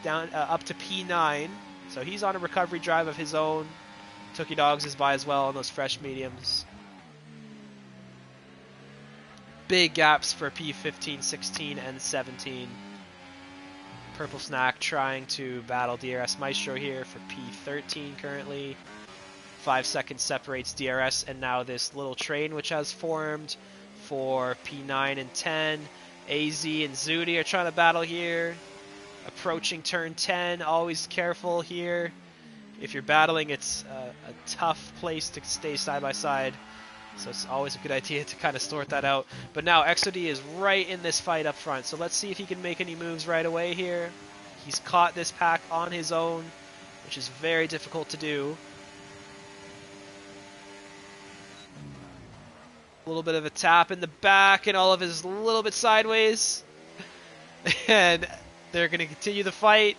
down up to P9, so he's on a recovery drive of his own. Tookie Dogs is by as well on those fresh mediums. Big gaps for P15, 16, and 17. Purple Snack trying to battle DRS Maestro here for P13 currently. 5 seconds separates DRS and now this little train which has formed for P9 and 10. AZ and Zudi are trying to battle here. approaching turn 10. Always careful here. If you're battling, it's a tough place to stay side by side. So it's always a good idea to kind of sort that out. But now XOD is right in this fight up front. So let's see if he can make any moves right away here. He's caught this pack on his own, which is very difficult to do. A little bit of a tap in the back, and all of his a little bit sideways. And they're going to continue the fight.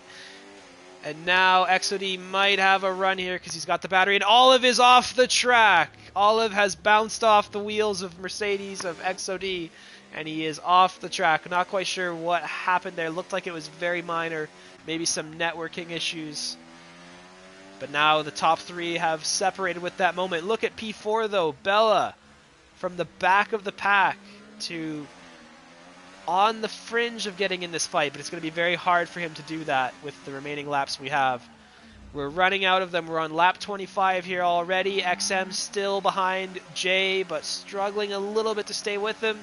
And now XOD might have a run here because he's got the battery. And Olive is off the track. Olive has bounced off the wheels of Mercedes of XOD. And he is off the track. Not quite sure what happened there. Looked like it was very minor. Maybe some networking issues. But now the top three have separated with that moment. Look at P4 though. Bella from the back of the pack to on the fringe of getting in this fight, but it's going to be very hard for him to do that with the remaining laps we have. We're running out of them. We're on lap 25 here already. XM still behind Jay, but struggling a little bit to stay with him.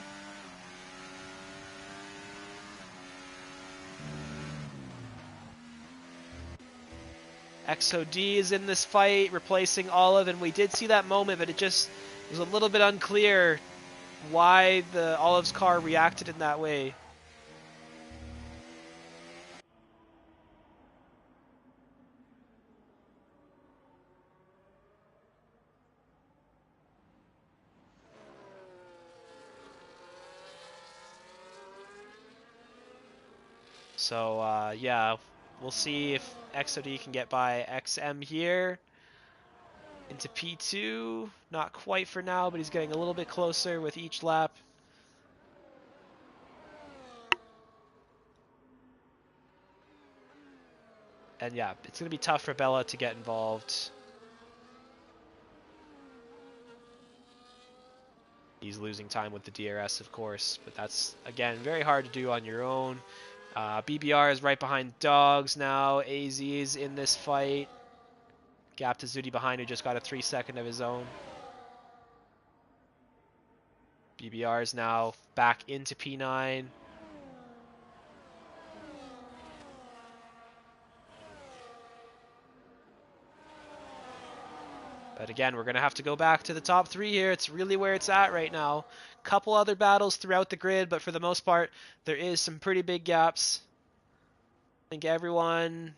XOD is in this fight, replacing Olive, and we did see that moment, but it just was a little bit unclear why the Olive's car reacted in that way. So yeah, we'll see if XOD can get by XM here into P2. Not quite for now, but he's getting a little bit closer with each lap. And yeah, it's going to be tough for Bella to get involved. He's losing time with the DRS, of course, but that's, again, very hard to do on your own. BBR is right behind Dogs now. AZ is in this fight. Gap to Zudi behind, who just got a 3-second of his own. BBR is now back into P9. But again, we're going to have to go back to the top three here. It's really where it's at right now. Couple other battles throughout the grid, but for the most part, there is some pretty big gaps. I think everyone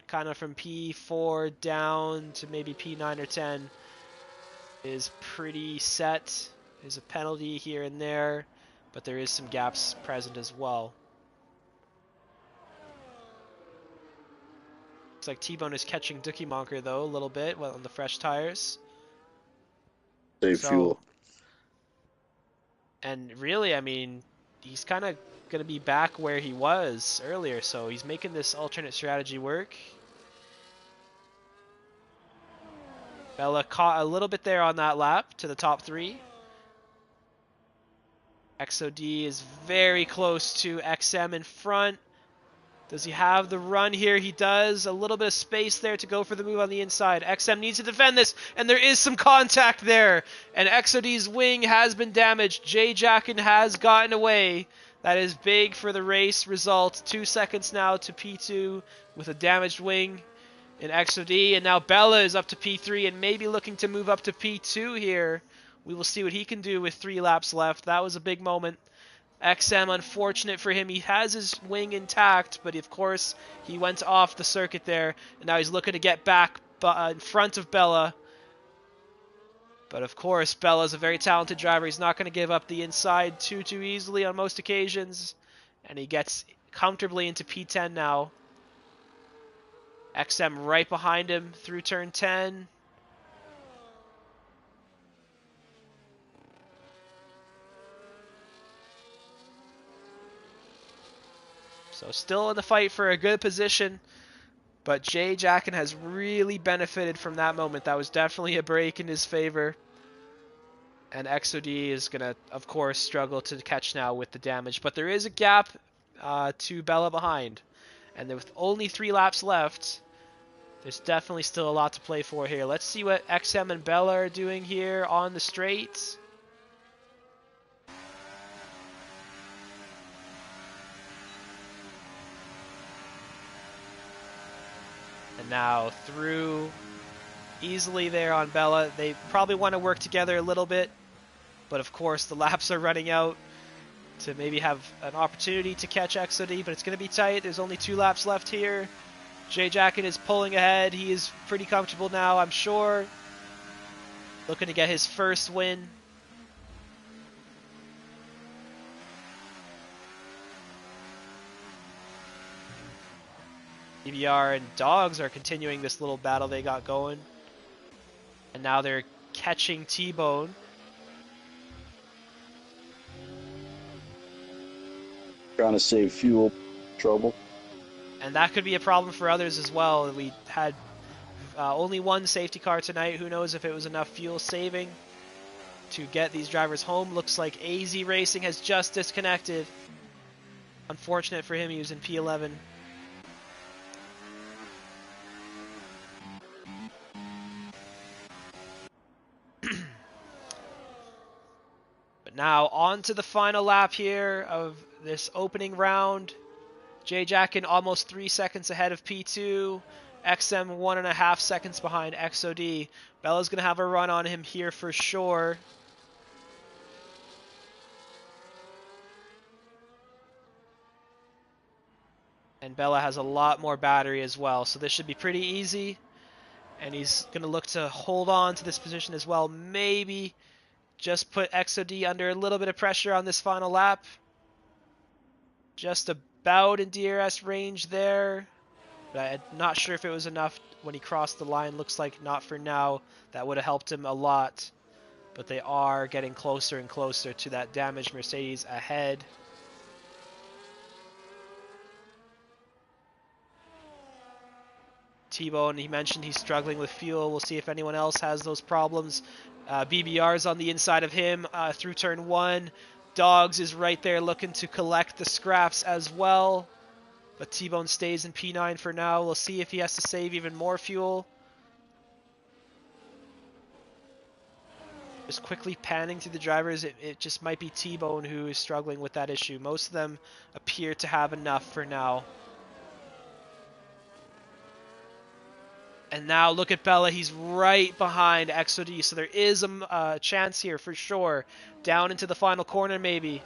kind of from P4 down to maybe P9 or 10 is pretty set. There's a penalty here and there, but there is some gaps present as well. Looks like T-Bone is catching Dookie Monker though a little bit on the fresh tires. Save fuel. And really, I mean, he's kind of going to be back where he was earlier, so he's making this alternate strategy work. Bella caught a little bit there on that lap to the top three. XOD is very close to XM in front. Does he have the run here? He does. A little bit of space there to go for the move on the inside. XM needs to defend this, and there is some contact there. And XOD's wing has been damaged. Jay Jackin has gotten away. That is big for the race result. 2 seconds now to P2 with a damaged wing in XOD. And now Bella is up to P3 and maybe looking to move up to P2 here. We will see what he can do with 3 laps left. That was a big moment. XM, unfortunate for him, he has his wing intact, but of course he went off the circuit there, and now he's looking to get back in front of Bella. But of course, Bella's a very talented driver. He's not going to give up the inside too easily on most occasions, and he gets comfortably into P10 now. XM right behind him through turn 10. So still in the fight for a good position, but Jay Jackin has really benefited from that moment. That was definitely a break in his favor. And XOD is going to, of course, struggle to catch now with the damage. But there is a gap to Bella behind. And with only 3 laps left, there's definitely still a lot to play for here. Let's see what XM and Bella are doing here on the straight. And now through easily there on Bella. They probably want to work together a little bit, but of course the laps are running out to maybe have an opportunity to catch XOD, but it's going to be tight. There's only 2 laps left here. Jay Jacken is pulling ahead. He is pretty comfortable now, I'm sure. Looking to get his first win. EBR and Dogs are continuing this little battle they got going. And now they're catching T-Bone. Trying to save fuel. Trouble. And that could be a problem for others as well. We had only 1 safety car tonight. Who knows if it was enough fuel saving to get these drivers home. Looks like AZ Racing has just disconnected. Unfortunate for him, he was in P11. But now on to the final lap here of this opening round. Jay Jacken almost 3 seconds ahead of P2. XM 1.5 seconds behind XOD. Bella's going to have a run on him here for sure. And Bella has a lot more battery as well, so this should be pretty easy. And he's going to look to hold on to this position as well. Maybe just put XOD under a little bit of pressure on this final lap. Just about in DRS range there. But I'm not sure if it was enough when he crossed the line. Looks like not for now. That would have helped him a lot. But they are getting closer and closer to that damaged Mercedes ahead. T-Bone, he mentioned he's struggling with fuel. We'll see if anyone else has those problems. BBR's on the inside of him through turn 1. Dogs is right there looking to collect the scraps as well. But T-Bone stays in P9 for now. We'll see if he has to save even more fuel. Just quickly panning through the drivers, it just might be T-Bone who is struggling with that issue. Most of them appear to have enough for now. And now look at Bella, he's right behind XOD, so there is a chance here for sure. Down into the final corner maybe.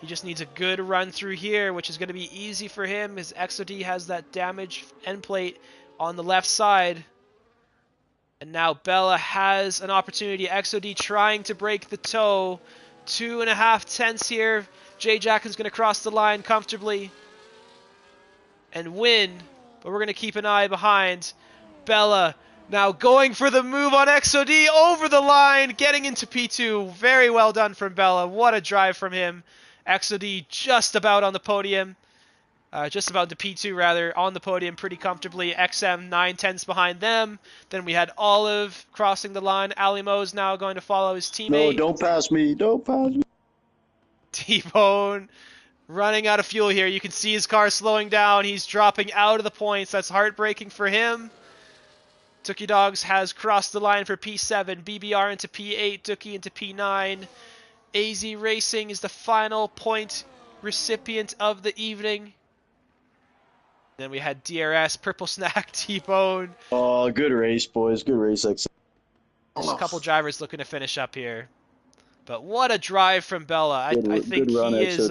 He just needs a good run through here, which is going to be easy for him. His XOD has that damaged end plate on the left side. And now Bella has an opportunity. XOD trying to break the toe. 2.5 tenths here. Jay Jacken's going to cross the line comfortably and win. But we're going to keep an eye behind. Bella now going for the move on XOD over the line, getting into P2. Very well done from Bella. What a drive from him. XOD just about on the podium. Just about the P2 rather, on the podium pretty comfortably. XM 9 tenths behind them. Then we had Olive crossing the line. Alimo's now going to follow his teammate. No, don't pass me. Don't pass me. T-Bone running out of fuel here. You can see his car slowing down. He's dropping out of the points. That's heartbreaking for him. Tookie Dogs has crossed the line for P7. BBR into P8. Dookie into P9. AZ Racing is the final point recipient of the evening. Then we had DRS, Purple Snack, T-Bone. Oh, good race, boys. Good race. There's a couple drivers looking to finish up here. But what a drive from Bella. I think he is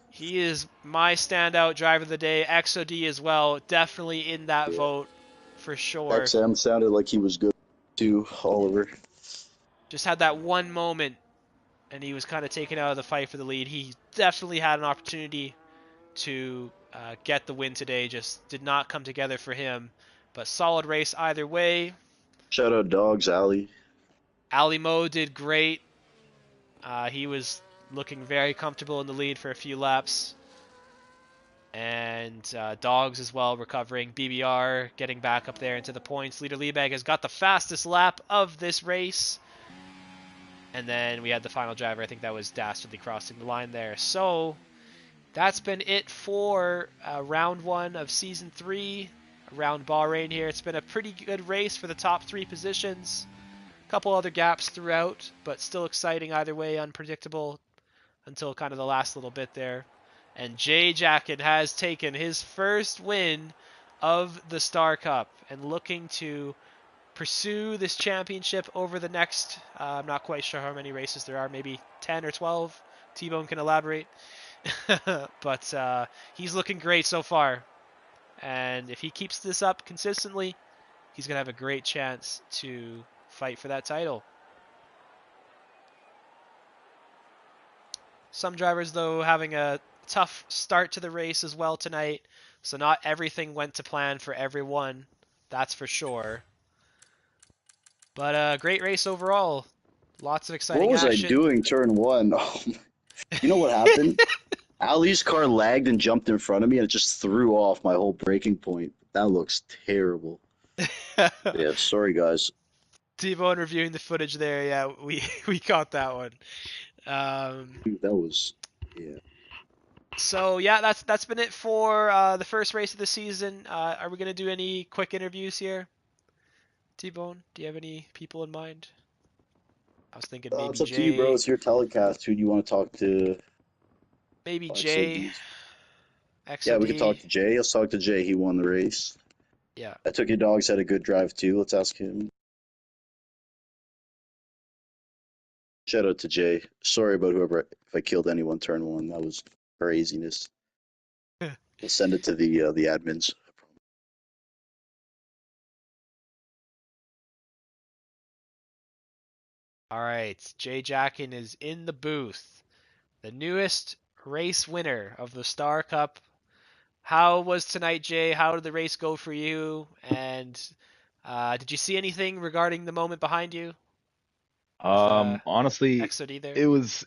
he is my standout driver of the day. XOD as well. Definitely in that vote for sure. XM sounded like he was good too, Oliver. Just had that one moment and he was kind of taken out of the fight for the lead. He definitely had an opportunity to get the win today. Just did not come together for him. But solid race either way. Shout out Dogs, Ali. Ali Mo did great. He was looking very comfortable in the lead for a few laps. And Dogs as well recovering. BBR getting back up there into the points. Leader Liebag has got the fastest lap of this race. And then we had the final driver. I think that was Dastardly crossing the line there. So that's been it for round 1 of season 3 around Bahrain here. It's been a pretty good race for the top 3 positions. A couple other gaps throughout, but still exciting either way, unpredictable until kind of the last little bit there. And Jay Jacken has taken his first win of the Star Cup and looking to pursue this championship over the next, I'm not quite sure how many races there are, maybe 10 or 12. T-Bone can elaborate. But he's looking great so far. And if he keeps this up consistently, he's going to have a great chance to fight for that title. Some drivers, though, having a tough start to the race as well tonight. So not everything went to plan for everyone. That's for sure. But a great race overall. Lots of What exciting was I action. doing turn one? Oh, you know what happened? Ali's car lagged and jumped in front of me, and it just threw off my whole braking point. That looks terrible. Yeah, sorry guys. T-Bone reviewing the footage there. Yeah, we we caught that one. Um, Dude, that was yeah. so yeah, that's been it for the first race of the season. Are we gonna do any quick interviews here? T-Bone, do you have any people in mind? I was thinking It's maybe up to you, bro. Jay, It's your telecast. Who do you want to talk to? maybe Like, say Jay, D's. Yeah, we could XOD. talk to Jay. Let's talk to Jay. He won the race. Yeah. I took your dogs had a good drive too. Let's ask him. Shout out to Jay. Sorry about whoever if I killed anyone turn one. That was craziness. We'll send it to the admins. All right, Jay Jackin is in the booth. The newest race winner of the Star Cup. How was tonight, Jay? How did the race go for you? And did you see anything regarding the moment behind you with Honestly, XOD there? it was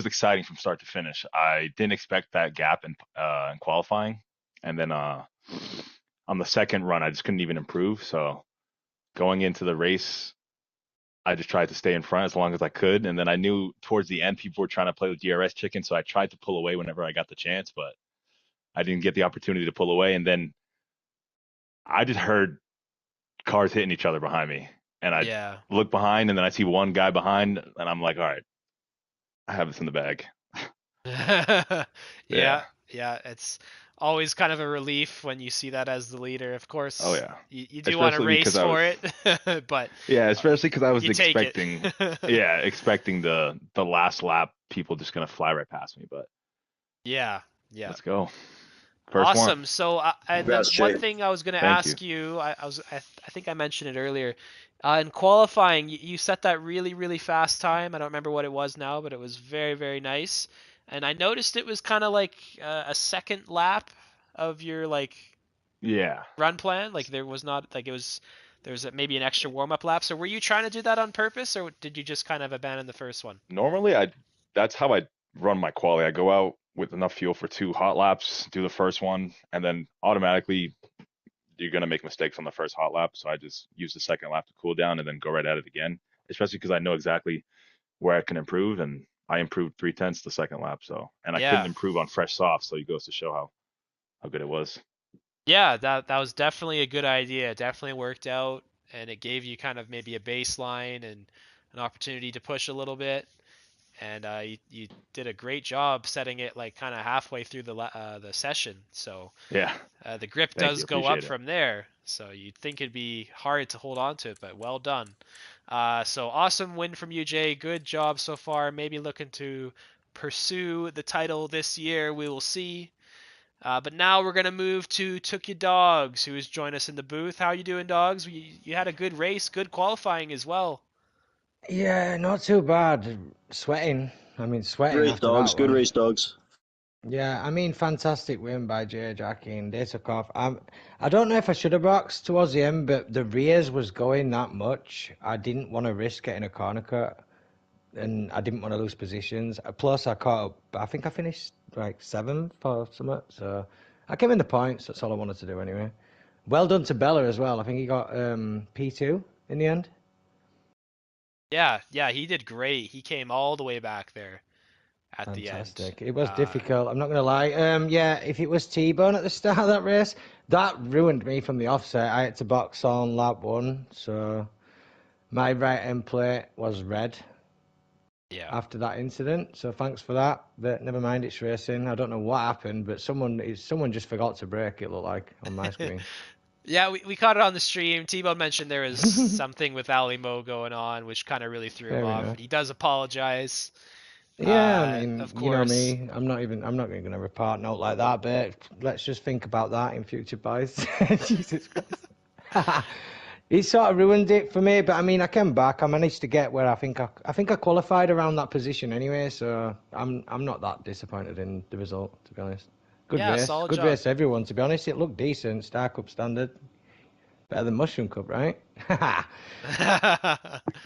exciting from start to finish. I didn't expect that gap in qualifying, and then on the second run, I just couldn't even improve. So going into the race, I just tried to stay in front as long as I could, and then I knew towards the end people were trying to play with DRS chicken, so I tried to pull away whenever I got the chance, but I didn't get the opportunity to pull away, and then I just heard cars hitting each other behind me, and I Yeah. look behind, and then I see one guy behind, and I'm like, all right, I have this in the bag. Yeah, Yeah. yeah. It's always kind of a relief when you see that as the leader. Of Oh course, yeah. you do want to Especially because race I was for it, but yeah, especially because I was you take it. expecting yeah, expecting the last lap people just gonna fly right past me, but Yeah, yeah. let's go. First one. Awesome. So, and the Congrats, one Jay. thing I was going to Thank you. ask you, I think I mentioned it earlier. In qualifying, you set that really, really fast time. I don't remember what it was now, but it was very, very nice. And I noticed it was kind of like a second lap of your like Yeah. run plan. Like there was not like it was there's maybe an extra warm up lap. So were you trying to do that on purpose, or did you just kind of abandon the first one? Normally I that's how I run my quali. I go out with enough fuel for two hot laps, do the first one, and then automatically you're gonna make mistakes on the first hot lap. So I just use the second lap to cool down and then go right at it again. Especially because I know exactly where I can improve, and I improved 3/10 the second lap. So and I couldn't Yeah. improve on fresh soft, so it goes to show how good it was. Yeah, that was definitely a good idea. It definitely worked out, and it gave you kind of maybe a baseline and an opportunity to push a little bit. And you did a great job setting it like kind of halfway through the session. So Yeah. the grip Thank does you. go up Appreciate it. from there. So you'd think it'd be hard to hold on to it, but well done. So awesome win from you, Jay. Good job so far. Maybe looking to pursue the title this year. We will see. But now we're gonna move to Took Your Dogs, who has joined us in the booth. How you doing, Dogs? You had a good race, good qualifying as well. Yeah, not too bad. Sweating. I mean, Good sweating race, after dogs. that Good one. race, dogs. Yeah, I mean, fantastic win by Jay Jackie and they took off. I don't know if I should have boxed towards the end, but the rears was going that much. I didn't want to risk getting a corner cut, and I didn't want to lose positions. Plus, I caught up. I think I finished like seventh or something. So I came in the points. That's all I wanted to do anyway. Well done to Bella as well. I think he got P2 in the end. Yeah, yeah, he did great. He came all the way back there at the end. Fantastic. It was Uh, difficult. I'm not going to lie. Yeah, if it was T-Bone at the start of that race, that ruined me from the offset. I had to box on lap one, so my right end plate was red. Yeah. after that incident. So thanks for that. But never mind, it's racing. I don't know what happened, but someone just forgot to brake. It looked like on my screen. Yeah, we caught it on the stream. T-Bone mentioned there was something with Ali Mo going on, which kind of really threw him Fair off. enough. He does apologize, Yeah, I mean, of you know course. me. I'm not going to report note like that. But let's just think about that in future, boys. Jesus Christ. He sort of ruined it for me, but I mean, I came back. I managed to get where I think I qualified around that position anyway. So I'm not that disappointed in the result, to be honest. Yeah, solid Good job. race, everyone. To be honest, it looked decent. Star Cup standard, better than Mushroom Cup, right?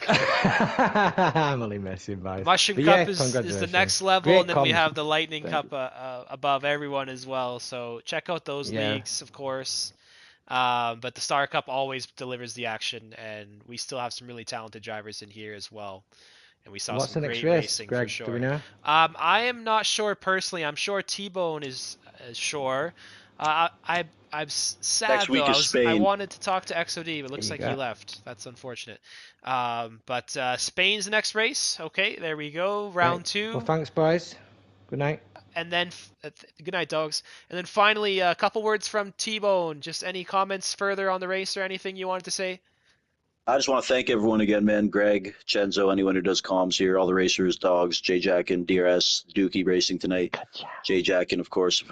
I'm only messing, The guys. Mushroom But yeah, Cup is the congratulations. next level, and Great then we comms. have the Lightning Thank Cup you. above everyone as well. So check out those Yeah. leagues, of course. But the Star Cup always delivers the action, and we still have some really talented drivers in here as well. And we saw What's some the next great race, racing for Greg? Do we sure. know? I am not sure personally. I'm sure T-Bone is sure. I'm Next sad though. week is I Spain. wanted to talk to XOD, but Here looks you like he go. left. That's unfortunate. But Spain's the next race. Okay, there we go. Right. Round Well, two, thanks, boys. Good night. and then good night, dogs. And then finally, a couple words from T-Bone. Just any comments further on the race or anything you wanted to say? I just want to thank everyone again, man. Greg, Chenzo, anyone who does comms here, all the racers, dogs, J Jack and DRS, Dookie racing tonight, J Jack, and of course,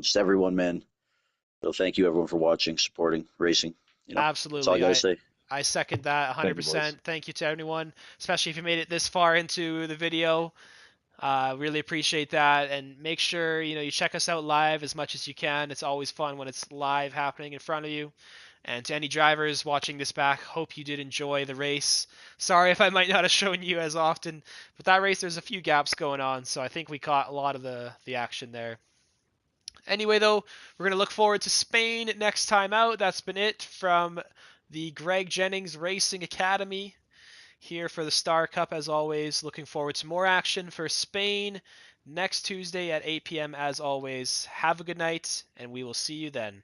just everyone, man. So thank you, everyone, for watching, supporting, racing. That's all I Absolutely. got to say. I second that Thank you, boys. 100%. Thank you to everyone, especially if you made it this far into the video. Really appreciate that, and make sure you check us out live as much as you can. It's always fun when it's live happening in front of you. And to any drivers watching this back, hope you did enjoy the race. Sorry if I might not have shown you as often, but that race there's a few gaps going on, so I think we caught a lot of the action there. Anyway, though, we're going to look forward to Spain next time out. That's been it from the Greg Jennings Racing Academy here for the Star Cup, as always. Looking forward to more action for Spain next Tuesday at 8 p.m. as always. Have a good night, and we will see you then.